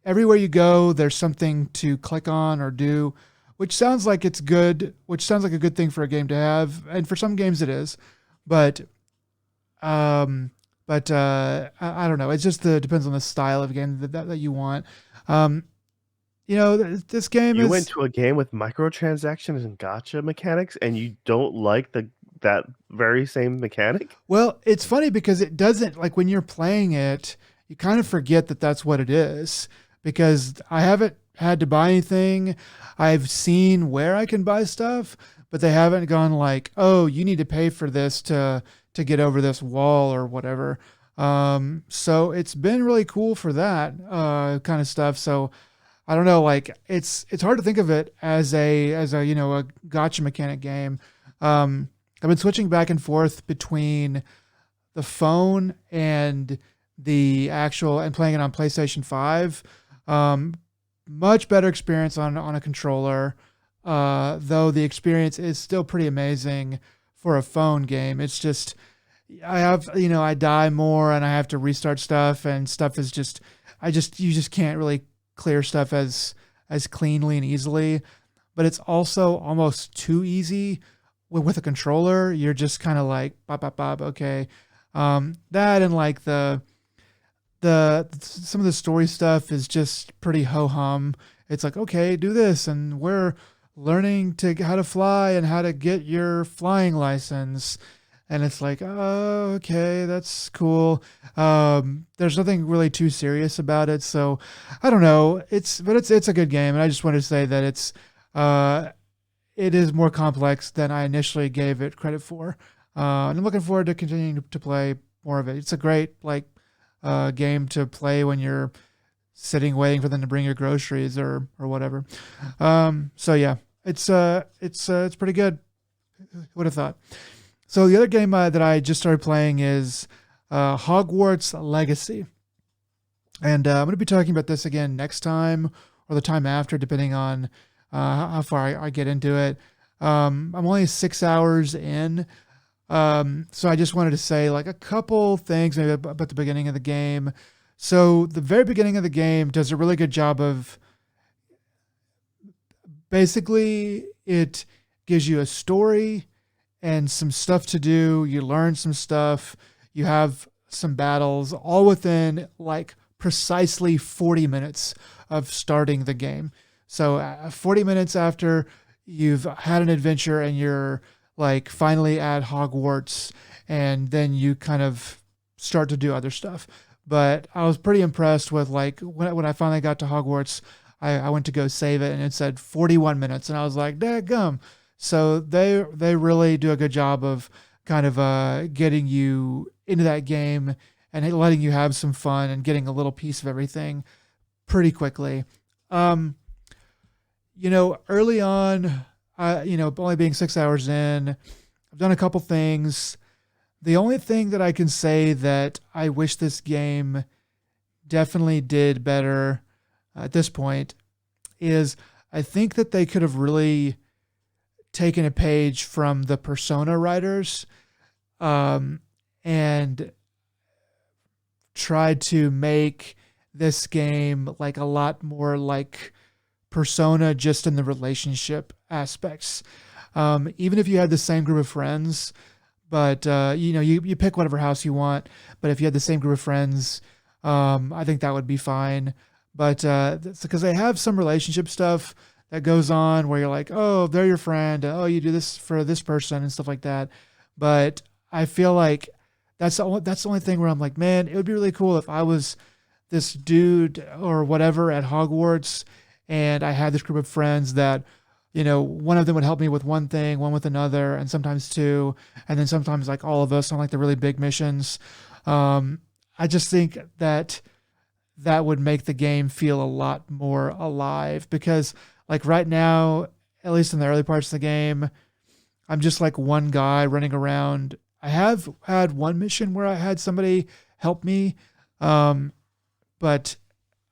[SPEAKER 2] Everywhere you go, there's something to click on or do, which sounds like it's good, which sounds like a good thing for a game to have, and for some games it is, but um, I don't know. It's just depends on the style of game that you want. Um, this game
[SPEAKER 1] You went
[SPEAKER 2] is,
[SPEAKER 1] to a game with microtransactions and gotcha mechanics, and you don't like the that very same mechanic?
[SPEAKER 2] well, it's funny because it doesn't, like, when you're playing it, you kind of forget that that's what it is, because I haven't had to buy anything. I've seen where I can buy stuff, but they haven't gone like, "Oh, you need to pay for this to get over this wall or whatever." So it's been really cool for that kind of stuff. So I don't know, like it's hard to think of it as a a gotcha mechanic game. Um, I've been switching back and forth between the phone and the actual, and playing it on PlayStation 5. Um, Much better experience on a controller, though the experience is still pretty amazing for a phone game. It's just, I have, I die more and I have to restart stuff, and stuff is just, you just can't really clear stuff as cleanly and easily. But it's also almost too easy with a controller. You're just kind of like, bop, bop, bop, okay. That and like the some of the story stuff is just pretty ho hum. It's like, okay, do this, and we're learning to how to fly and how to get your flying license, and it's like, oh, okay, that's cool. There's nothing really too serious about it, so I don't know. It's a good game, and I just wanted to say that uh, it is more complex than I initially gave it credit for. And I'm looking forward to continuing to play more of it. It's a great game to play when you're sitting waiting for them to bring your groceries or whatever. So yeah, it's pretty good. Would have thought. So the other game that I just started playing is Hogwarts Legacy, and I'm going to be talking about this again next time or the time after, depending on how far I get into it. I'm only 6 hours in, so I just wanted to say like a couple things maybe about the beginning of the game. So the very beginning of the game does a really good job of, basically, it gives you a story and some stuff to do. You learn some stuff. You have some battles all within like precisely 40 minutes of starting the game. So 40 minutes after you've had an adventure and you're like finally at Hogwarts, and then you kind of start to do other stuff. But I was pretty impressed with like when I finally got to Hogwarts, I went to go save it and it said 41 minutes, and I was like, "Dadgum." So they really do a good job of kind of getting you into that game and letting you have some fun and getting a little piece of everything pretty quickly. Um, Early on, only being 6 hours in, I've done a couple things. The only thing that I can say that I wish this game definitely did better at this point is I think that they could have really taken a page from the Persona writers, um, and tried to make this game like a lot more like Persona, just in the relationship aspects. Even if you had the same group of friends, but you pick whatever house you want. But if you had the same group of friends, I think that would be fine. But because they have some relationship stuff that goes on where you're like, oh, they're your friend. Oh, you do this for this person and stuff like that. But I feel like that's the only thing where I'm like, man, it would be really cool if I was this dude or whatever at Hogwarts, and I had this group of friends that, one of them would help me with one thing, one with another, and sometimes two, and then sometimes like all of us on like the really big missions. Um, I just think that that would make the game feel a lot more alive, because like right now, at least in the early parts of the game, I'm just like one guy running around. I have had one mission where I had somebody help me, um, but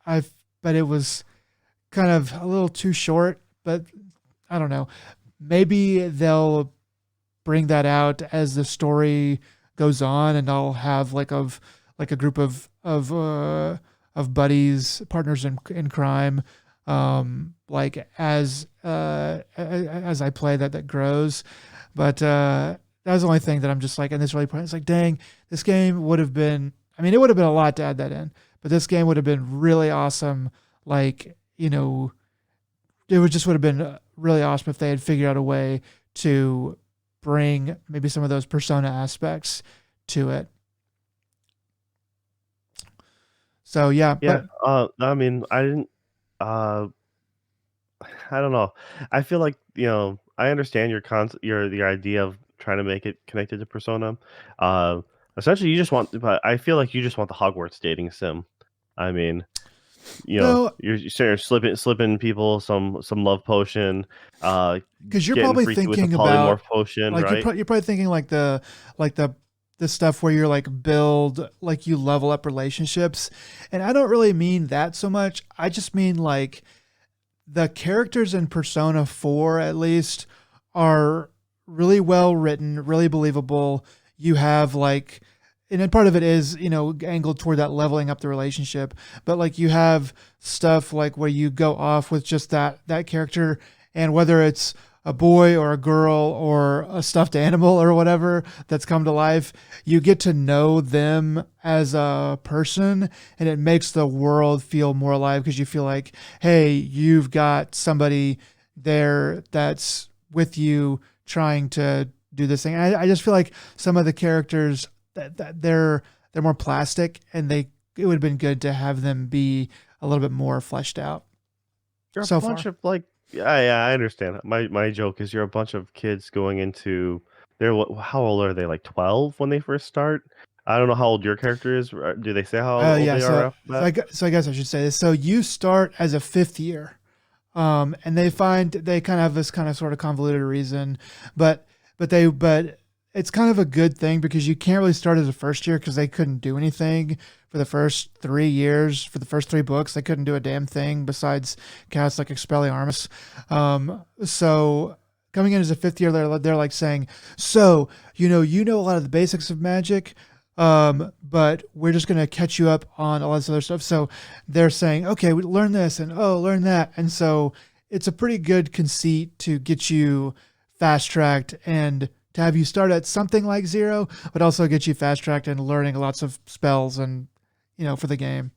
[SPEAKER 2] I've but it was kind of a little too short. But I don't know. Maybe they'll bring that out as the story goes on, and I'll have like a group of buddies, partners in crime, like as I play, that grows. But that was the only thing that I'm just like, in this really point, it's like, dang, this game would have been. I mean, it would have been a lot to add that in, but this game would have been really awesome. Like, would have been really awesome if they had figured out a way to bring maybe some of those Persona aspects to it. So yeah,
[SPEAKER 1] Yeah,
[SPEAKER 2] but
[SPEAKER 1] I mean, uh I don't know. I feel like, I understand your idea of trying to make it connected to Persona. Uh, Essentially, you just want, but I feel like you just want the Hogwarts dating sim. I mean,
[SPEAKER 2] no,
[SPEAKER 1] you're sort of slipping people some love potion, uh,
[SPEAKER 2] because you're
[SPEAKER 1] getting
[SPEAKER 2] probably
[SPEAKER 1] freaky with the
[SPEAKER 2] thinking about
[SPEAKER 1] polymorph potion,
[SPEAKER 2] like
[SPEAKER 1] right?
[SPEAKER 2] you're probably thinking like the stuff where you're like build like you level up relationships, and I don't really mean that so much. I just mean like the characters in Persona 4 at least are really well written, really believable. You have like, and then part of it is, angled toward that leveling up the relationship, but like you have stuff like where you go off with just that character, and whether it's a boy or a girl or a stuffed animal or whatever that's come to life, you get to know them as a person, and it makes the world feel more alive because you feel like, hey, you've got somebody there that's with you trying to do this thing. I just feel like some of the characters that they're more plastic, and it would have been good to have them be a little bit more fleshed out
[SPEAKER 1] You're a
[SPEAKER 2] so
[SPEAKER 1] bunch
[SPEAKER 2] far.
[SPEAKER 1] of like, yeah, I understand. My joke is you're a bunch of kids going into how old are they? Like 12 when they first start? I don't know how old your character is. Do they say how old
[SPEAKER 2] Yeah,
[SPEAKER 1] they are after that?
[SPEAKER 2] so I guess I should say this. So you start as a fifth year, and they kind of have this kind of sort of convoluted reason, but but it's kind of a good thing because you can't really start as a first year because they couldn't do anything for the first 3 years. For the first three books, they couldn't do a damn thing besides cast like Expelliarmus. So coming in as a fifth year, they're like saying, so you know a lot of the basics of magic. But we're just gonna catch you up on all this other stuff. So they're saying, okay, we learn this and oh, learn that, and so it's a pretty good conceit to get you fast tracked and to have you start at something like zero, but also get you fast tracked and learning lots of spells and for the game.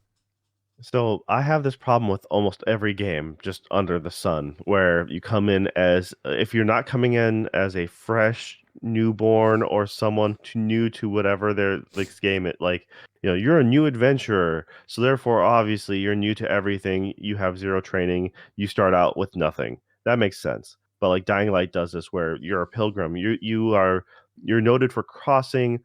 [SPEAKER 1] So I have this problem with almost every game just under the sun, where you come in as if you're not coming in as a fresh newborn or someone new to whatever their like game it like you're a new adventurer, so therefore obviously you're new to everything. You have zero training. You start out with nothing. That makes sense. But like Dying Light does this, where you're a pilgrim. You're noted for crossing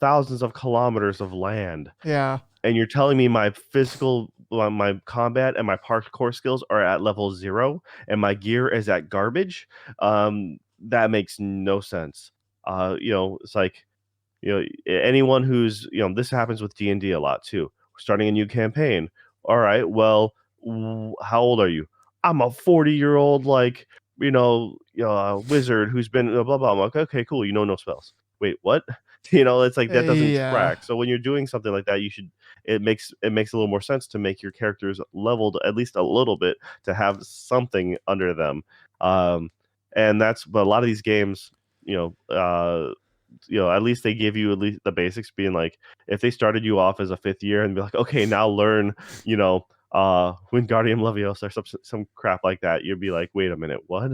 [SPEAKER 1] thousands of kilometers of land,
[SPEAKER 2] Yeah,
[SPEAKER 1] and you're telling me my physical my combat and my parkour skills are at level 0 and my gear is at garbage, that makes no sense. It's like, anyone who's, this happens with D&D a lot too. Starting a new campaign. All right, well, how old are you? I'm a 40-year-old, like, wizard who's been blah blah blah. I'm like, okay, cool. No spells. Wait, what? It's like that doesn't
[SPEAKER 2] Yeah.
[SPEAKER 1] track. So when you're doing something like that, you should. It makes a little more sense to make your characters leveled at least a little bit to have something under them. Um, but a lot of these games, at least they give you at least the basics, being like, if they started you off as a fifth year and be like, okay, now learn, Wingardium Leviosa or some crap like that, you'd be like, wait a minute, what?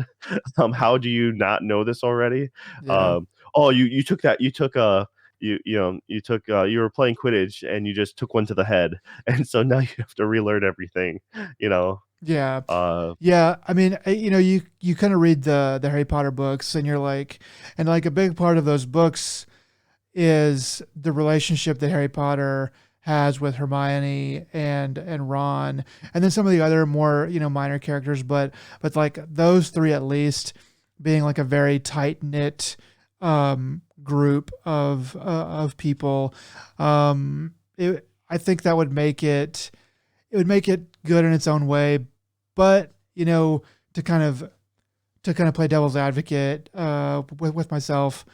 [SPEAKER 1] How do you not know this already?
[SPEAKER 2] Yeah.
[SPEAKER 1] Oh, you took that, you were playing Quidditch and you just took one to the head, and so now you have to relearn everything, you know.
[SPEAKER 2] Yeah.
[SPEAKER 1] Uh,
[SPEAKER 2] Yeah, I mean, you kind of read the Harry Potter books, and you're like, and like a big part of those books is the relationship that Harry Potter has with Hermione and Ron, and then some of the other more minor characters, but like those three at least being like a very tight knit group of people. I think that would make it good in its own way, but to kind of play devil's advocate with myself,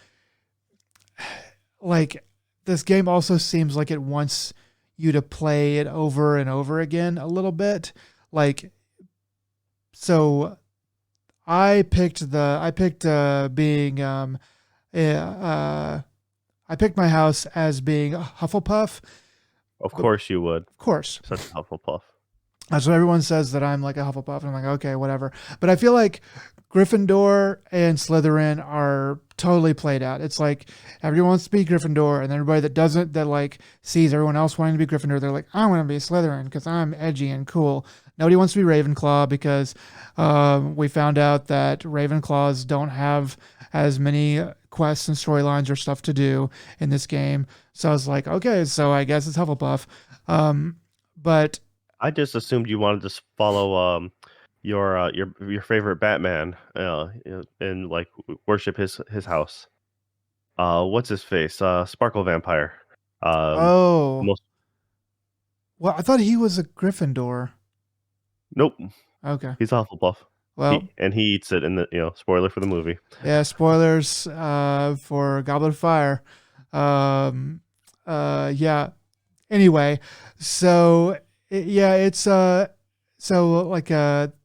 [SPEAKER 2] like this game also seems like it wants you to play it over and over again a little bit. Like, so I picked being I picked my house as being a Hufflepuff,
[SPEAKER 1] of
[SPEAKER 2] but
[SPEAKER 1] course you would.
[SPEAKER 2] of course
[SPEAKER 1] Such a Hufflepuff.
[SPEAKER 2] that's what everyone says, that I'm like a Hufflepuff, and I'm like, okay, whatever. But I feel like Gryffindor and Slytherin are totally played out. It's like everyone wants to be Gryffindor, and everybody that doesn't, that like sees everyone else wanting to be Gryffindor, they're like, I want to be Slytherin because I'm edgy and cool. Nobody wants to be Ravenclaw because we found out that Ravenclaws don't have as many quests and storylines or stuff to do in this game. So I was like, okay, so I guess it's Hufflepuff. But
[SPEAKER 1] I just assumed you wanted to follow your favorite Batman, and like worship his house. What's his face? Sparkle Vampire. Um,
[SPEAKER 2] oh,
[SPEAKER 1] most
[SPEAKER 2] well, I thought he was a Gryffindor.
[SPEAKER 1] Nope,
[SPEAKER 2] Okay.
[SPEAKER 1] he's a Hufflepuff.
[SPEAKER 2] Well,
[SPEAKER 1] He eats it in the spoiler for the movie.
[SPEAKER 2] yeah, spoilers for Goblet of Fire. Um yeah. Anyway, so yeah, it's so like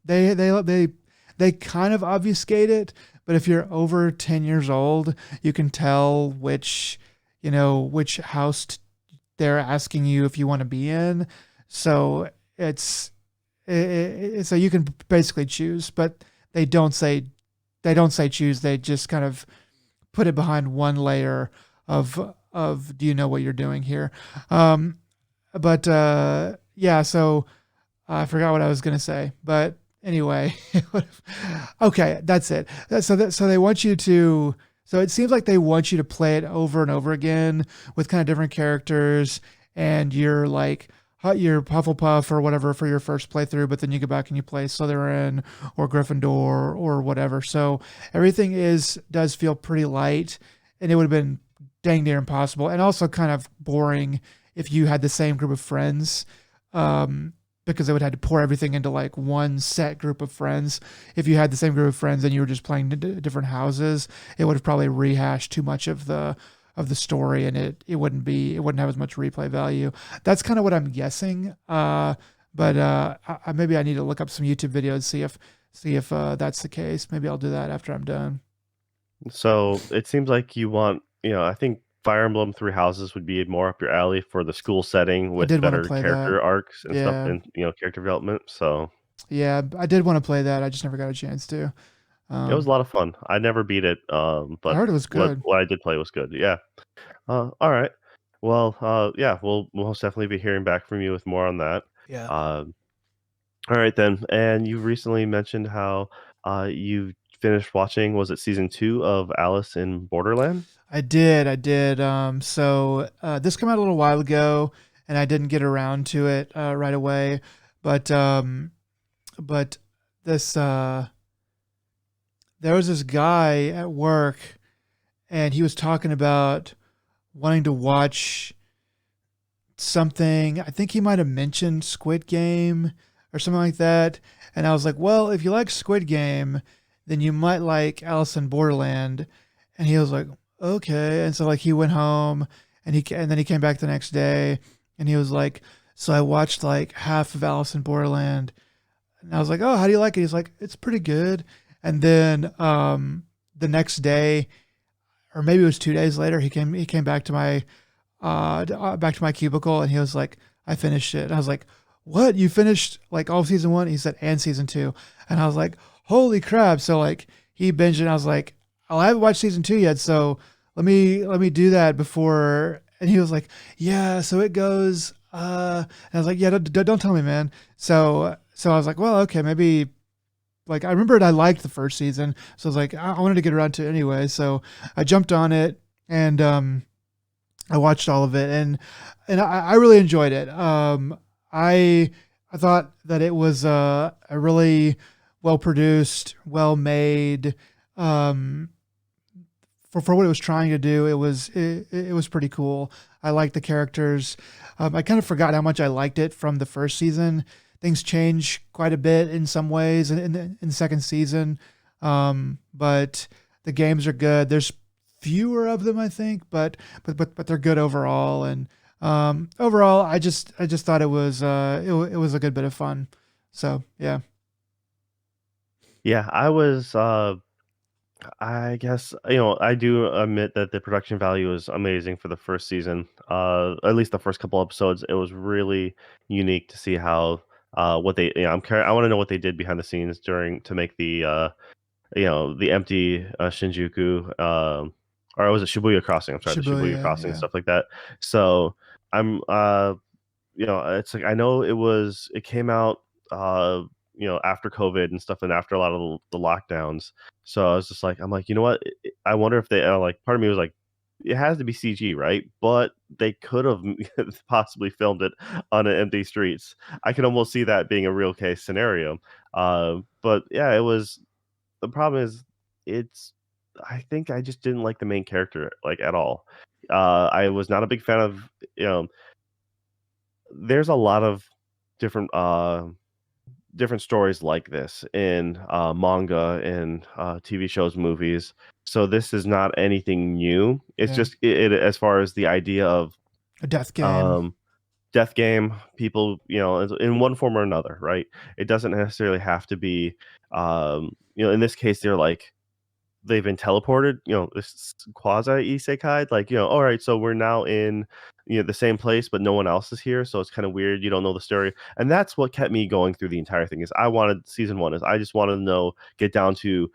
[SPEAKER 2] they kind of obfuscate it, but if you're over 10 years old, you can tell which house they're asking you if you want to be in. So it's so you can basically choose, but they don't say they don't say choose. They just kind of put it behind one layer of do you know what you're doing here? Um, but yeah, so I forgot what I was gonna say, but anyway, okay, that's it. So they want you to. So it seems like they want you to play it over and over again with kind of different characters, and you're like you're Hufflepuff or whatever for your first playthrough, but then you go back and you play Slytherin or Gryffindor or whatever. So everything does feel pretty light, and it would have been dang near impossible, and also kind of boring if you had the same group of friends. Because they would have to pour everything into like one set group of friends. If you had the same group of friends and you were just playing different houses, it would have probably rehashed too much of the story, and it wouldn't have as much replay value. That's kind of what I'm guessing. But maybe I need to look up some YouTube videos, see if that's the case. Maybe I'll do that after I'm done.
[SPEAKER 1] So it seems like you want, I think Fire Emblem Three Houses would be more up your alley for the school setting
[SPEAKER 2] I
[SPEAKER 1] with
[SPEAKER 2] did want to
[SPEAKER 1] better
[SPEAKER 2] play that.
[SPEAKER 1] character arcs and stuff,
[SPEAKER 2] Yeah,
[SPEAKER 1] and character development. So
[SPEAKER 2] yeah, I did want to play that. I just never got a chance to.
[SPEAKER 1] it was a
[SPEAKER 2] Um,
[SPEAKER 1] lot of fun. I never beat it,
[SPEAKER 2] I
[SPEAKER 1] but
[SPEAKER 2] heard it was good.
[SPEAKER 1] what I did play was good. Yeah. All right. Well, yeah, we'll most definitely be hearing back from you with more on that.
[SPEAKER 2] Yeah.
[SPEAKER 1] Um, all right then. And you recently mentioned how you finished watching, was it season 2 of Alice in Borderland?
[SPEAKER 2] I did. So this came out a little while ago, and I didn't get around to it right away. But but this there was this guy at work, and he was talking about wanting to watch something. I think he might have mentioned Squid Game or something like that. And I was like, well, if you like Squid Game, then you might like Alice in Borderland. And he was like, okay. And so like he went home, and then he came back the next day, and he was like, so I watched like half of Alice in Borderland. And I was like, oh, how do you like it? He's like, it's pretty good. And then the next day, or maybe it was 2 days later, he came back to my cubicle, and he was like, I finished it. And I was like, what? You finished like all of season one? He said, and season two. And I was like, holy crap. So like he binged it, and I was like, oh, I haven't watched season two yet. So let me do that before. And he was like, yeah, so it goes, and I was like, yeah, don't tell me, man. So I was like, well, okay, maybe, like, I remembered I liked the first season. So I was like, I wanted to get around to it anyway. So I jumped on it, and, I watched all of it, and I really enjoyed it. I I thought that it was a really well produced, well made. Um, for what it was trying to do, it was pretty cool. I liked the characters. I kind of forgot how much I liked it from the first season. Things change quite a bit in some ways in the second season, but the games are good. There's fewer of them, I think, but they're good overall. And overall, I just thought it was a good bit of fun. So yeah,
[SPEAKER 1] Yeah, I guess, I do admit that the production value is amazing for the first season. At least the first couple episodes, it was really unique to see how what they, I want to know what they did behind the scenes during to make the empty Shinjuku, or was it Shibuya Crossing? I'm sorry, the Shibuya
[SPEAKER 2] Shibuya,
[SPEAKER 1] Crossing and
[SPEAKER 2] yeah,
[SPEAKER 1] stuff like that. So I'm it's like I know it came out after COVID and stuff, and after a lot of the lockdowns. So I was just like, I'm like, you know what? I wonder if they like. Part of me was like, it has to be CG, right? But they could have possibly filmed it on an empty streets. I can almost see that being a real case scenario. But yeah, it was. The problem is, it's. I think I just didn't like the main character like at all. I was not a big fan of you know there's a lot of different different stories like this in manga and TV shows, movies. So this is not anything new. It's
[SPEAKER 2] yeah,
[SPEAKER 1] just as far as the idea of
[SPEAKER 2] a death game.
[SPEAKER 1] um, death game. People, in one form or another, right? It doesn't necessarily have to be. In this case, they've been teleported, this quasi isekai, like, all right, so we're now in, the same place, but no one else is here, so it's kind of weird. You don't know the story, and that's what kept me going through the entire thing. Is I wanted season one is I just wanted to get down to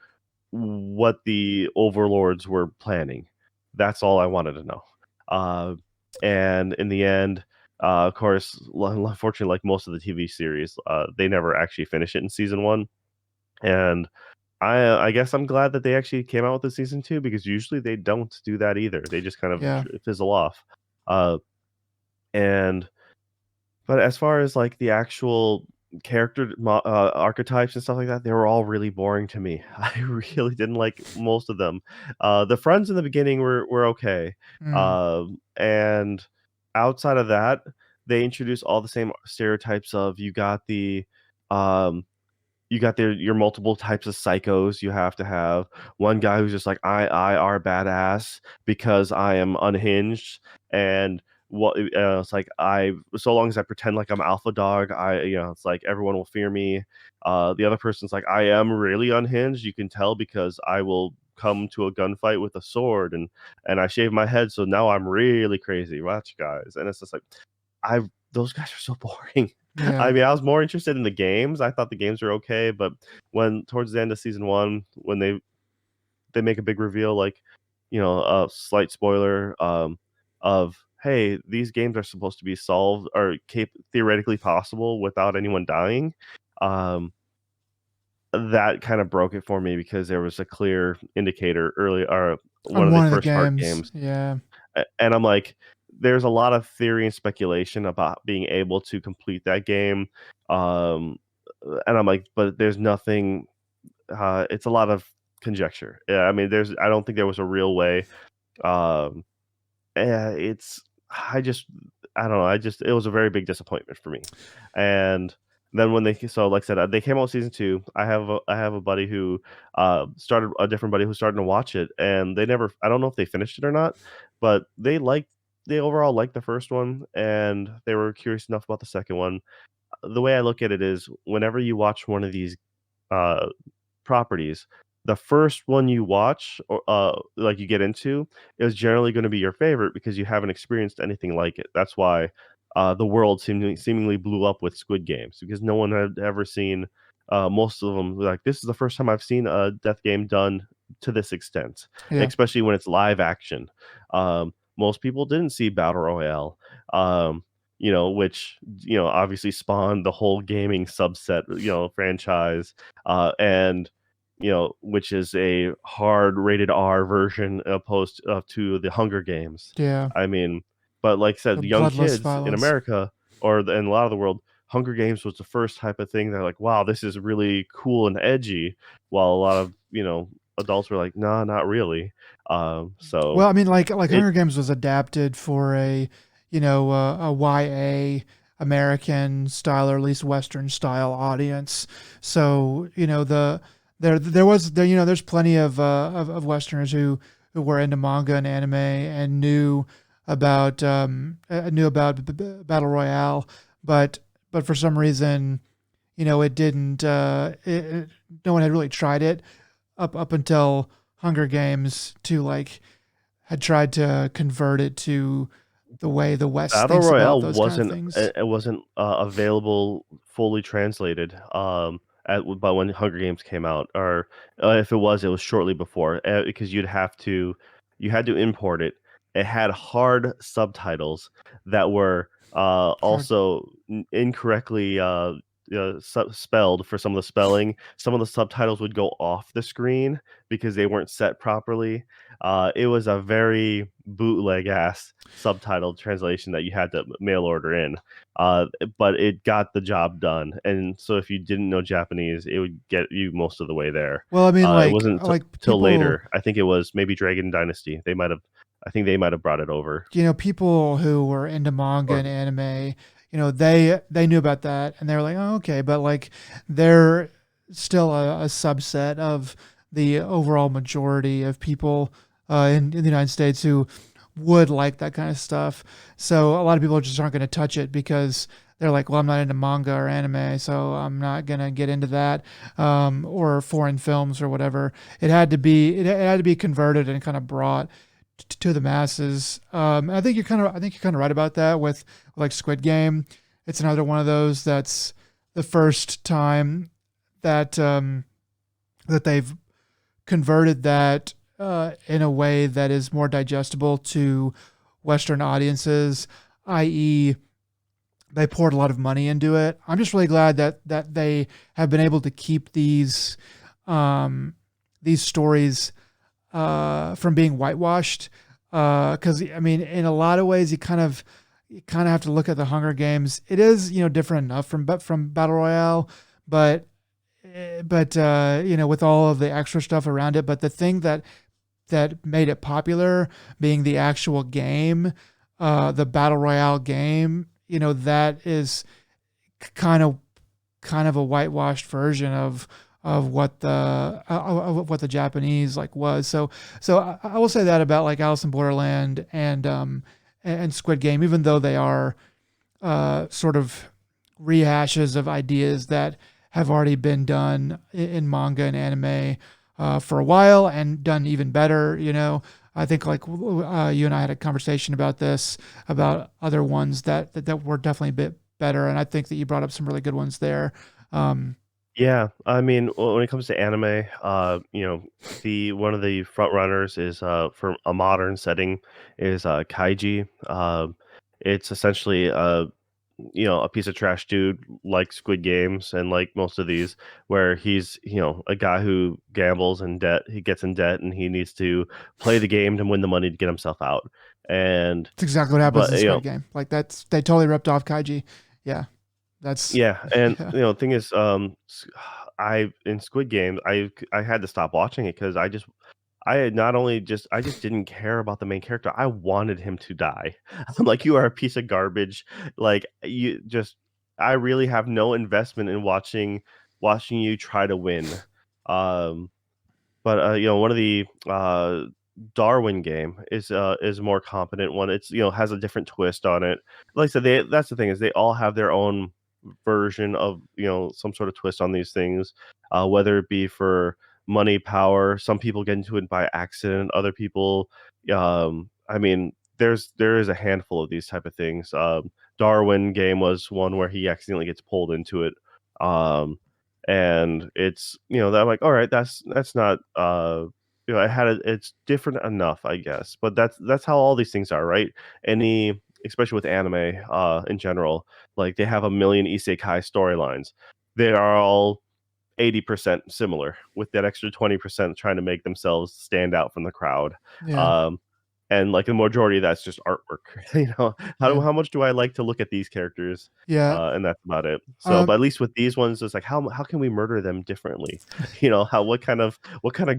[SPEAKER 1] what the overlords were planning. That's all I wanted to know. Uh, and in the end, of course, unfortunately, like most of the TV series, they never actually finish it in season one, and I guess I'm glad that they actually came out with the season 2 because usually they don't do that either. They just kind of
[SPEAKER 2] Yeah,
[SPEAKER 1] fizzle off. Uh, and but as far as like the actual archetypes and stuff like that, they were all really boring to me. I really didn't like most of them. The friends in the beginning were okay,
[SPEAKER 2] mm.
[SPEAKER 1] and outside of that, they introduced all the same stereotypes of um, you got your multiple types of psychos. You have to have one guy who's just like, I are badass because I am unhinged, and it's like I so long as I pretend like I'm alpha dog, it's like everyone will fear me. The other person's like, I am really unhinged. You can tell because I will come to a gunfight with a sword, and I shave my head, so now I'm really crazy. Watch, guys, and it's just like I those guys are so boring.
[SPEAKER 2] Yeah,
[SPEAKER 1] I mean, I was more interested in the games. I thought the games were okay, but when towards the end of season one, when they make a big reveal, like, a slight spoiler, of hey, these games are supposed to be solved or theoretically possible without anyone dying. Um, that kind of broke it for me because there was a clear indicator early, or one
[SPEAKER 2] on
[SPEAKER 1] of the
[SPEAKER 2] one of the
[SPEAKER 1] first part
[SPEAKER 2] games.
[SPEAKER 1] games,
[SPEAKER 2] Yeah,
[SPEAKER 1] and I'm like, there's a lot of theory and speculation about being able to complete that game. Um, and I'm like, but there's nothing. It's a lot of conjecture. Yeah, I mean, I don't think there was a real way. Um, it's I just I don't know. It was a very big disappointment for me. And then when like I said, they came out with season two. I have a buddy who started a different buddy who's starting to watch it, and they never. I don't know if they finished it or not, but they overall liked the first one, and they were curious enough about the second one. The way I look at it is, whenever you watch one of these uh, properties, the first one you watch or like you get into is generally going to be your favorite because you haven't experienced anything like it. That's why the world seemingly blew up with Squid Games, because no one had ever seen. Most of them were like, this is the first time I've seen a death game done to this extent,
[SPEAKER 2] Yeah,
[SPEAKER 1] especially when it's live action. Most people didn't see battle royale. Um, which obviously spawned the whole gaming subset, franchise, and which is a hard rated R version opposed to the Hunger Games.
[SPEAKER 2] yeah.
[SPEAKER 1] I mean, but like I said,
[SPEAKER 2] The
[SPEAKER 1] the young
[SPEAKER 2] bloodless
[SPEAKER 1] kids in
[SPEAKER 2] violence.
[SPEAKER 1] America in a lot of the world, Hunger Games was the first type of thing they're like, wow, this is really cool and edgy. While a lot of adults were like, nah, not really. So
[SPEAKER 2] Well, I mean, like
[SPEAKER 1] it
[SPEAKER 2] Hunger Games was adapted for a, a YA American style or at least Western style audience. So there's plenty of Westerners who were into manga and anime and knew about battle royale, but for some reason, it didn't. No one had really tried it up until Hunger Games to like had tried to convert it to the way the West
[SPEAKER 1] Battle
[SPEAKER 2] thinks about
[SPEAKER 1] Royale
[SPEAKER 2] those kind of things.
[SPEAKER 1] wasn't, available fully translated, but when Hunger Games came out, or, if it was shortly before, because you had to import it. It had hard subtitles that were,
[SPEAKER 2] Hard.
[SPEAKER 1] also incorrectly, spelled for some of the spelling. Some of the subtitles would go off the screen because they weren't set properly. It was a very bootleg ass subtitled translation that you had to mail order in. Uh, but it got the job done. And so if you didn't know Japanese, it would get you most of the way there.
[SPEAKER 2] Well, I mean,
[SPEAKER 1] It wasn't till
[SPEAKER 2] people,
[SPEAKER 1] later. I think it was maybe Dragon Dynasty. I think they might have brought it over.
[SPEAKER 2] people who were into manga
[SPEAKER 1] Or
[SPEAKER 2] and anime, they knew about that and they were like, oh, okay, but like they're still a subset of the overall majority of people in the United States who would like that kind of stuff. So a lot of people just aren't going to touch it because they're like, well, I'm not into manga or anime, so I'm not going to get into that, or foreign films or whatever. It had to be converted and kind of brought to the masses. I think you're kind of right about that with like Squid Game. It's another one of those that's the first time that that they've converted that in a way that is more digestible to Western audiences, i.e., they poured a lot of money into it. I'm just really glad that they have been able to keep these stories from being whitewashed. Because I mean, in a lot of ways, you kind of have to look at the Hunger Games. It is different enough from Battle Royale, but with all of the extra stuff around it. But the thing that made it popular being the actual game, the Battle Royale game, that is kind of a whitewashed version of what the Japanese like was. So I will say that about like Alice in Borderland and Squid Game, even though they are sort of rehashes of ideas that have already been done in manga and anime for a while and done even better. I think like you and I had a conversation about this, about other ones that were definitely a bit better, and I think that you brought up some really good ones there. Um,
[SPEAKER 1] Yeah, I mean, when it comes to anime, the one of the front runners is for a modern setting is Kaiji. It's essentially a piece of trash dude like Squid Games and like most of these, where he's a guy who gambles in debt. He gets in debt and he needs to play the game to win the money to get himself out. And
[SPEAKER 2] It's exactly what happens
[SPEAKER 1] but
[SPEAKER 2] in Squid Game. Like they totally ripped off Kaiji. Yeah, that's
[SPEAKER 1] yeah, and
[SPEAKER 2] yeah,
[SPEAKER 1] thing is, I in Squid Games, I had to stop watching it because I had not only just I just didn't care about the main character. I wanted him to die. I'm like, you are a piece of garbage. Like you just, I really have no investment in watching you try to win. Um, but, one of the, Darwin game is a more competent one. It's, has a different twist on it. Like I said, that's the thing is they all have their own version of, some sort of twist on these things, whether it be for money, power. Some people get into it by accident. Other people, I mean, there is a handful of these type of things. Darwin game was one where he accidentally gets pulled into it. Um, and it's that I'm like, all right, that's not it's different enough, I guess, but that's how all these things are, right? Any Especially with anime in general, like they have a million isekai storylines. They are all 80% similar, with that extra 20% trying to make themselves stand out from the crowd.
[SPEAKER 2] yeah,
[SPEAKER 1] um and like the majority of that's just artwork.
[SPEAKER 2] yeah,
[SPEAKER 1] How much do I like to look at these characters?
[SPEAKER 2] yeah.
[SPEAKER 1] And that's about it. So, but
[SPEAKER 2] Um,
[SPEAKER 1] at least with these ones, it's like how can we murder them differently? How what kind of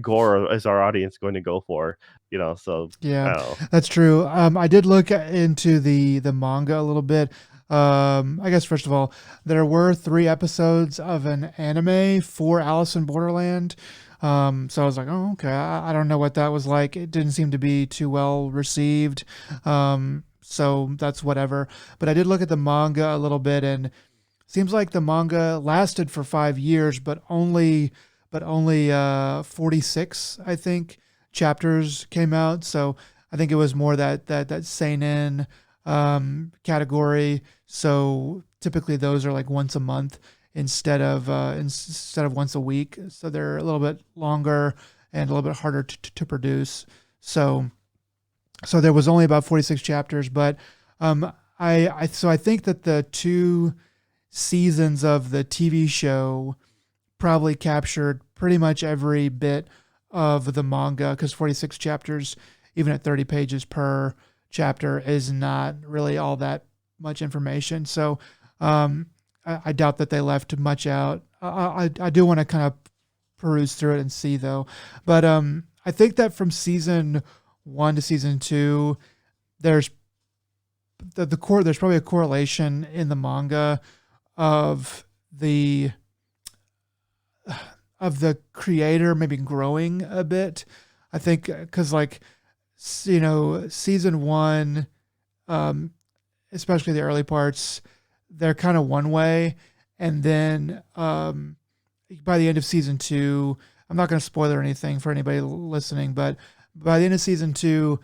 [SPEAKER 1] gore is our audience going to go for? So
[SPEAKER 2] Yeah,
[SPEAKER 1] I don't know.
[SPEAKER 2] that's true. I did look into the manga a little bit. I guess first of all, there were 3 episodes of an anime for Alice in Borderland. So I was like, oh, okay. I don't know what that was like. It didn't seem to be too well received. So that's whatever. But I did look at the manga a little bit, and seems like the manga lasted for 5 years, but only 46, I think, chapters came out. So I think it was more that seinen category. So typically those are like once a month instead of once a week. So they're a little bit longer and a little bit harder to produce. So there was only about 46 chapters, but I think that the 2 seasons of the TV show probably captured pretty much every bit of the manga, because 46 chapters, even at 30 pages per chapter, is not really all that much information. So I doubt that they left much out. I do want to kind of peruse through it and see, though. But I think that from season 1 to season 2, there's there's probably a correlation in the manga of the creator maybe growing a bit. I think because like season 1, um, especially the early parts, they're kind of one way, and then by the end of season 2, I'm not going to spoil anything for anybody listening, but by the end of season 2,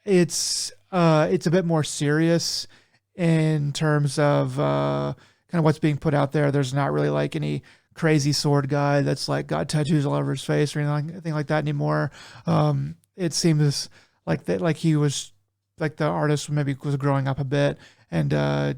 [SPEAKER 2] it's a bit more serious in terms of kind of what's being put out there. There's not really like any crazy sword guy that's like got tattoos all over his face or anything like that anymore. It seems like that, like he was, like the artist maybe was growing up a bit and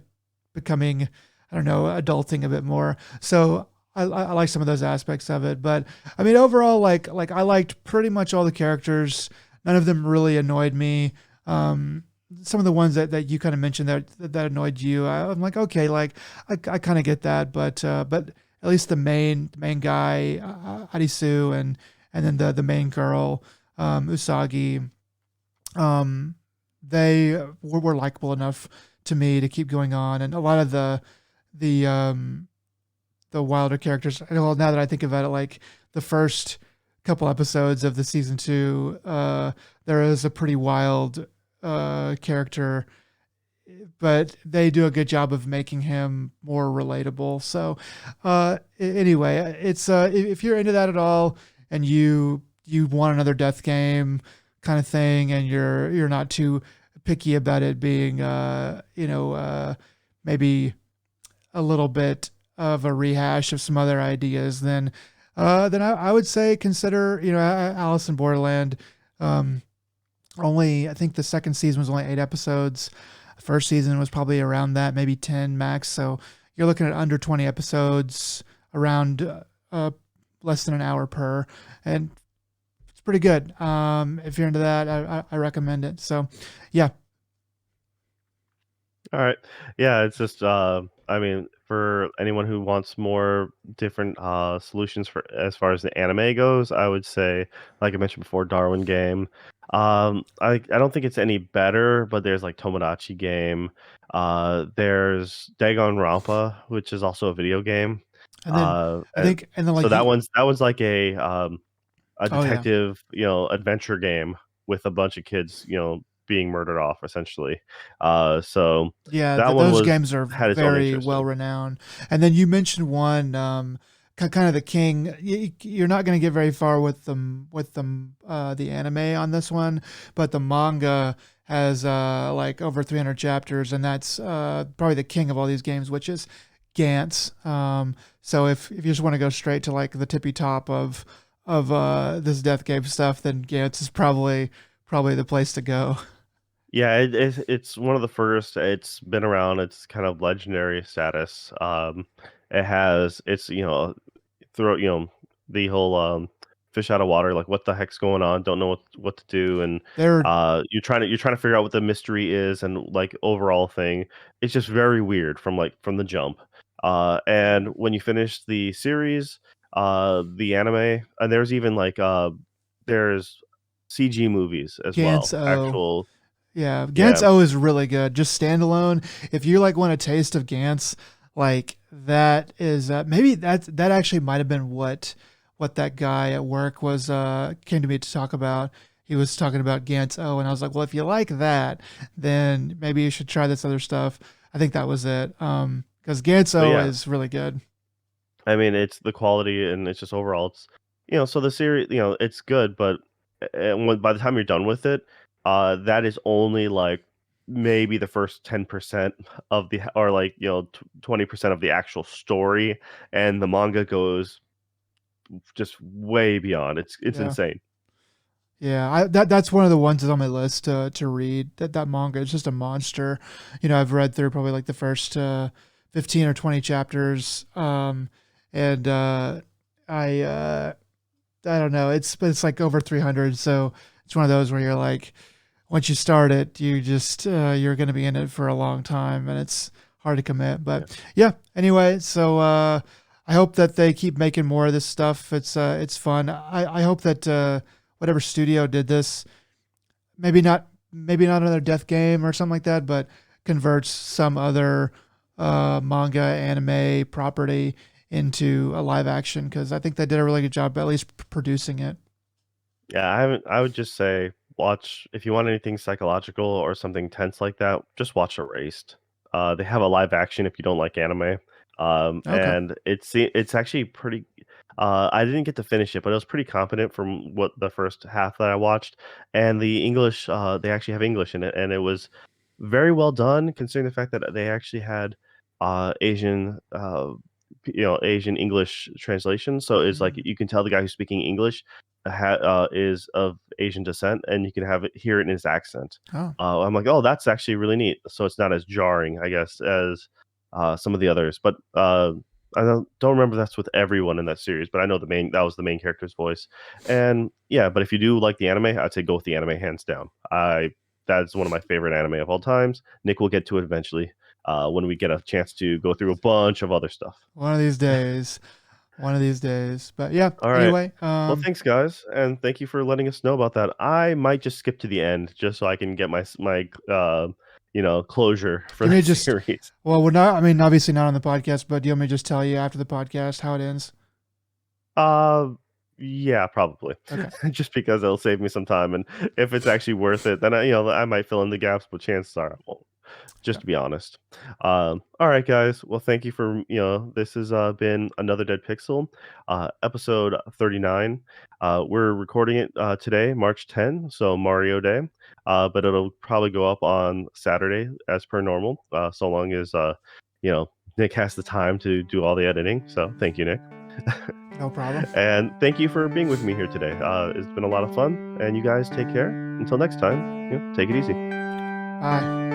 [SPEAKER 2] becoming, I don't know, adulting a bit more. So I like some of those aspects of it. But I mean, overall, like I liked pretty much all the characters. None of them really annoyed me. Some of the ones that you kind of mentioned that annoyed you, I'm like, okay, like I kind of get that, but at least the main guy, Arisu, and then the main girl, Usagi, they were likable enough to me to keep going on, and a lot of the wilder characters. Well, now that I think about it, like the first couple episodes of the season 2, there is a pretty wild character, but they do a good job of making him more relatable. So, anyway, it's if you're into that at all, and you want another death game kind of thing, and you're not too picky about it being, maybe a little bit of a rehash of some other ideas, then I would say consider, Alice in Borderland. Only I think the second season was only 8 episodes. First season was probably around that, maybe 10 max. So you're looking at under 20 episodes, around less than an hour per, and It's pretty good. If you're into that, I recommend it. So, yeah.
[SPEAKER 1] All right. Yeah, it's just I mean, for anyone who wants more different solutions for as far as the anime goes, I would say, like I mentioned before, Darwin game. I don't think it's any better, but there's like Tomodachi game. There's Danganronpa, which is also a video game.
[SPEAKER 2] And then I
[SPEAKER 1] And
[SPEAKER 2] think, and then
[SPEAKER 1] so
[SPEAKER 2] like you,
[SPEAKER 1] that one's like a
[SPEAKER 2] oh yeah,
[SPEAKER 1] detective, adventure game with a bunch of kids, being murdered off essentially. So
[SPEAKER 2] yeah,
[SPEAKER 1] that one
[SPEAKER 2] those
[SPEAKER 1] was
[SPEAKER 2] games are
[SPEAKER 1] had its own
[SPEAKER 2] very
[SPEAKER 1] interest in
[SPEAKER 2] well
[SPEAKER 1] it.
[SPEAKER 2] renowned. And then you mentioned one, kind of the king. You're not going to get very far with the anime on this one, but the manga has like over 300 chapters, and that's probably the king of all these games, which is Gantz. So if you just want to go straight to like the tippy top of this death game stuff, then Gantz is probably the place to go.
[SPEAKER 1] Yeah, it's one of the first. It's been around. It's kind of legendary status. It's throw the whole fish out of water, like what the heck's going on, don't know what to do, and
[SPEAKER 2] They're
[SPEAKER 1] you're trying to figure out what the mystery is, and like overall thing, it's just very weird from the jump. And
[SPEAKER 2] yeah,
[SPEAKER 1] when you finish the series, the anime, and there's even like there's CG movies as
[SPEAKER 2] Gantz
[SPEAKER 1] well,
[SPEAKER 2] O.
[SPEAKER 1] actual.
[SPEAKER 2] Yeah,
[SPEAKER 1] Yeah.
[SPEAKER 2] Gantz O is really good. Just standalone. If you like want a taste of Gantz, like that is maybe that actually might have been what that guy at work was came to me to talk about. He was talking about Gantz O, and I was like, well, if you like that, then maybe you should try this other stuff. I think that was it. Because Gantz
[SPEAKER 1] But
[SPEAKER 2] O
[SPEAKER 1] yeah,
[SPEAKER 2] is really good.
[SPEAKER 1] I mean, it's the quality and it's just overall, so the series, it's good, but by the time you're done with it, that is only like maybe the first 10% of the, or like, 20% of the actual story, and the manga goes just way beyond. It's
[SPEAKER 2] Yeah.
[SPEAKER 1] insane.
[SPEAKER 2] Yeah, that's one of the ones that's on my list to read. That manga is just a monster. I've read through probably like the first 15 or 20 chapters, and I don't know. It's like over 300, so it's one of those where you're like, once you start it, you're going to be in it for a long time, and it's hard to commit.
[SPEAKER 1] Yeah.
[SPEAKER 2] But yeah, anyway, so I hope that they keep making more of this stuff. It's fun. I hope that whatever studio did this, maybe not another death game or something like that, but converts some other manga anime property into a live action, because I think they did a really good job at least producing it.
[SPEAKER 1] Yeah, I would just say watch if you want anything psychological or something tense like that, just watch Erased. They have a live action if you don't like anime.
[SPEAKER 2] Okay.
[SPEAKER 1] And it's actually pretty I didn't get to finish it, but it was pretty competent from what the first half that I watched. And the English, they actually have English in it, and it was very well done considering the fact that they actually had Asian Asian English translation. So it's like
[SPEAKER 2] Mm.
[SPEAKER 1] you can tell the guy who's speaking English is of Asian descent, and you can hear it in his accent.
[SPEAKER 2] Oh,
[SPEAKER 1] I'm like, oh, that's actually really neat. So it's not as jarring, I guess, as some of the others. But I don't remember if that's with everyone in that series, but I know that was the main character's voice. And yeah, but if you do like the anime, I'd say go with the anime hands down. That's one of my favorite anime of all times. Nick will get to it eventually when we get a chance to go through a bunch of other stuff.
[SPEAKER 2] one of these days. One of these days. But yeah,
[SPEAKER 1] All right.
[SPEAKER 2] anyway,
[SPEAKER 1] Well, thanks, guys, and thank you for letting us know about that. I might just skip to the end just so I can get closure for
[SPEAKER 2] give me
[SPEAKER 1] that
[SPEAKER 2] just,
[SPEAKER 1] series.
[SPEAKER 2] well, we're not, I mean, obviously not on the podcast, but do you want me to just tell you after the podcast how it ends?
[SPEAKER 1] Uh, yeah, probably,
[SPEAKER 2] Okay.
[SPEAKER 1] just because it'll save me some time, and if it's actually worth it, then I might fill in the gaps, but chances are I won't. Just
[SPEAKER 2] Okay.
[SPEAKER 1] to be honest. All right, guys. Well, thank you for this has been another Dead Pixel, episode 39. We're recording it today, March 10, so Mario Day. But it'll probably go up on Saturday as per normal, so long as you know Nick has the time to do all the editing. So thank you, Nick,
[SPEAKER 2] No problem.
[SPEAKER 1] and thank you for being with me here today. It's been a lot of fun, and you guys take care. Until next time, take it easy.
[SPEAKER 2] Bye.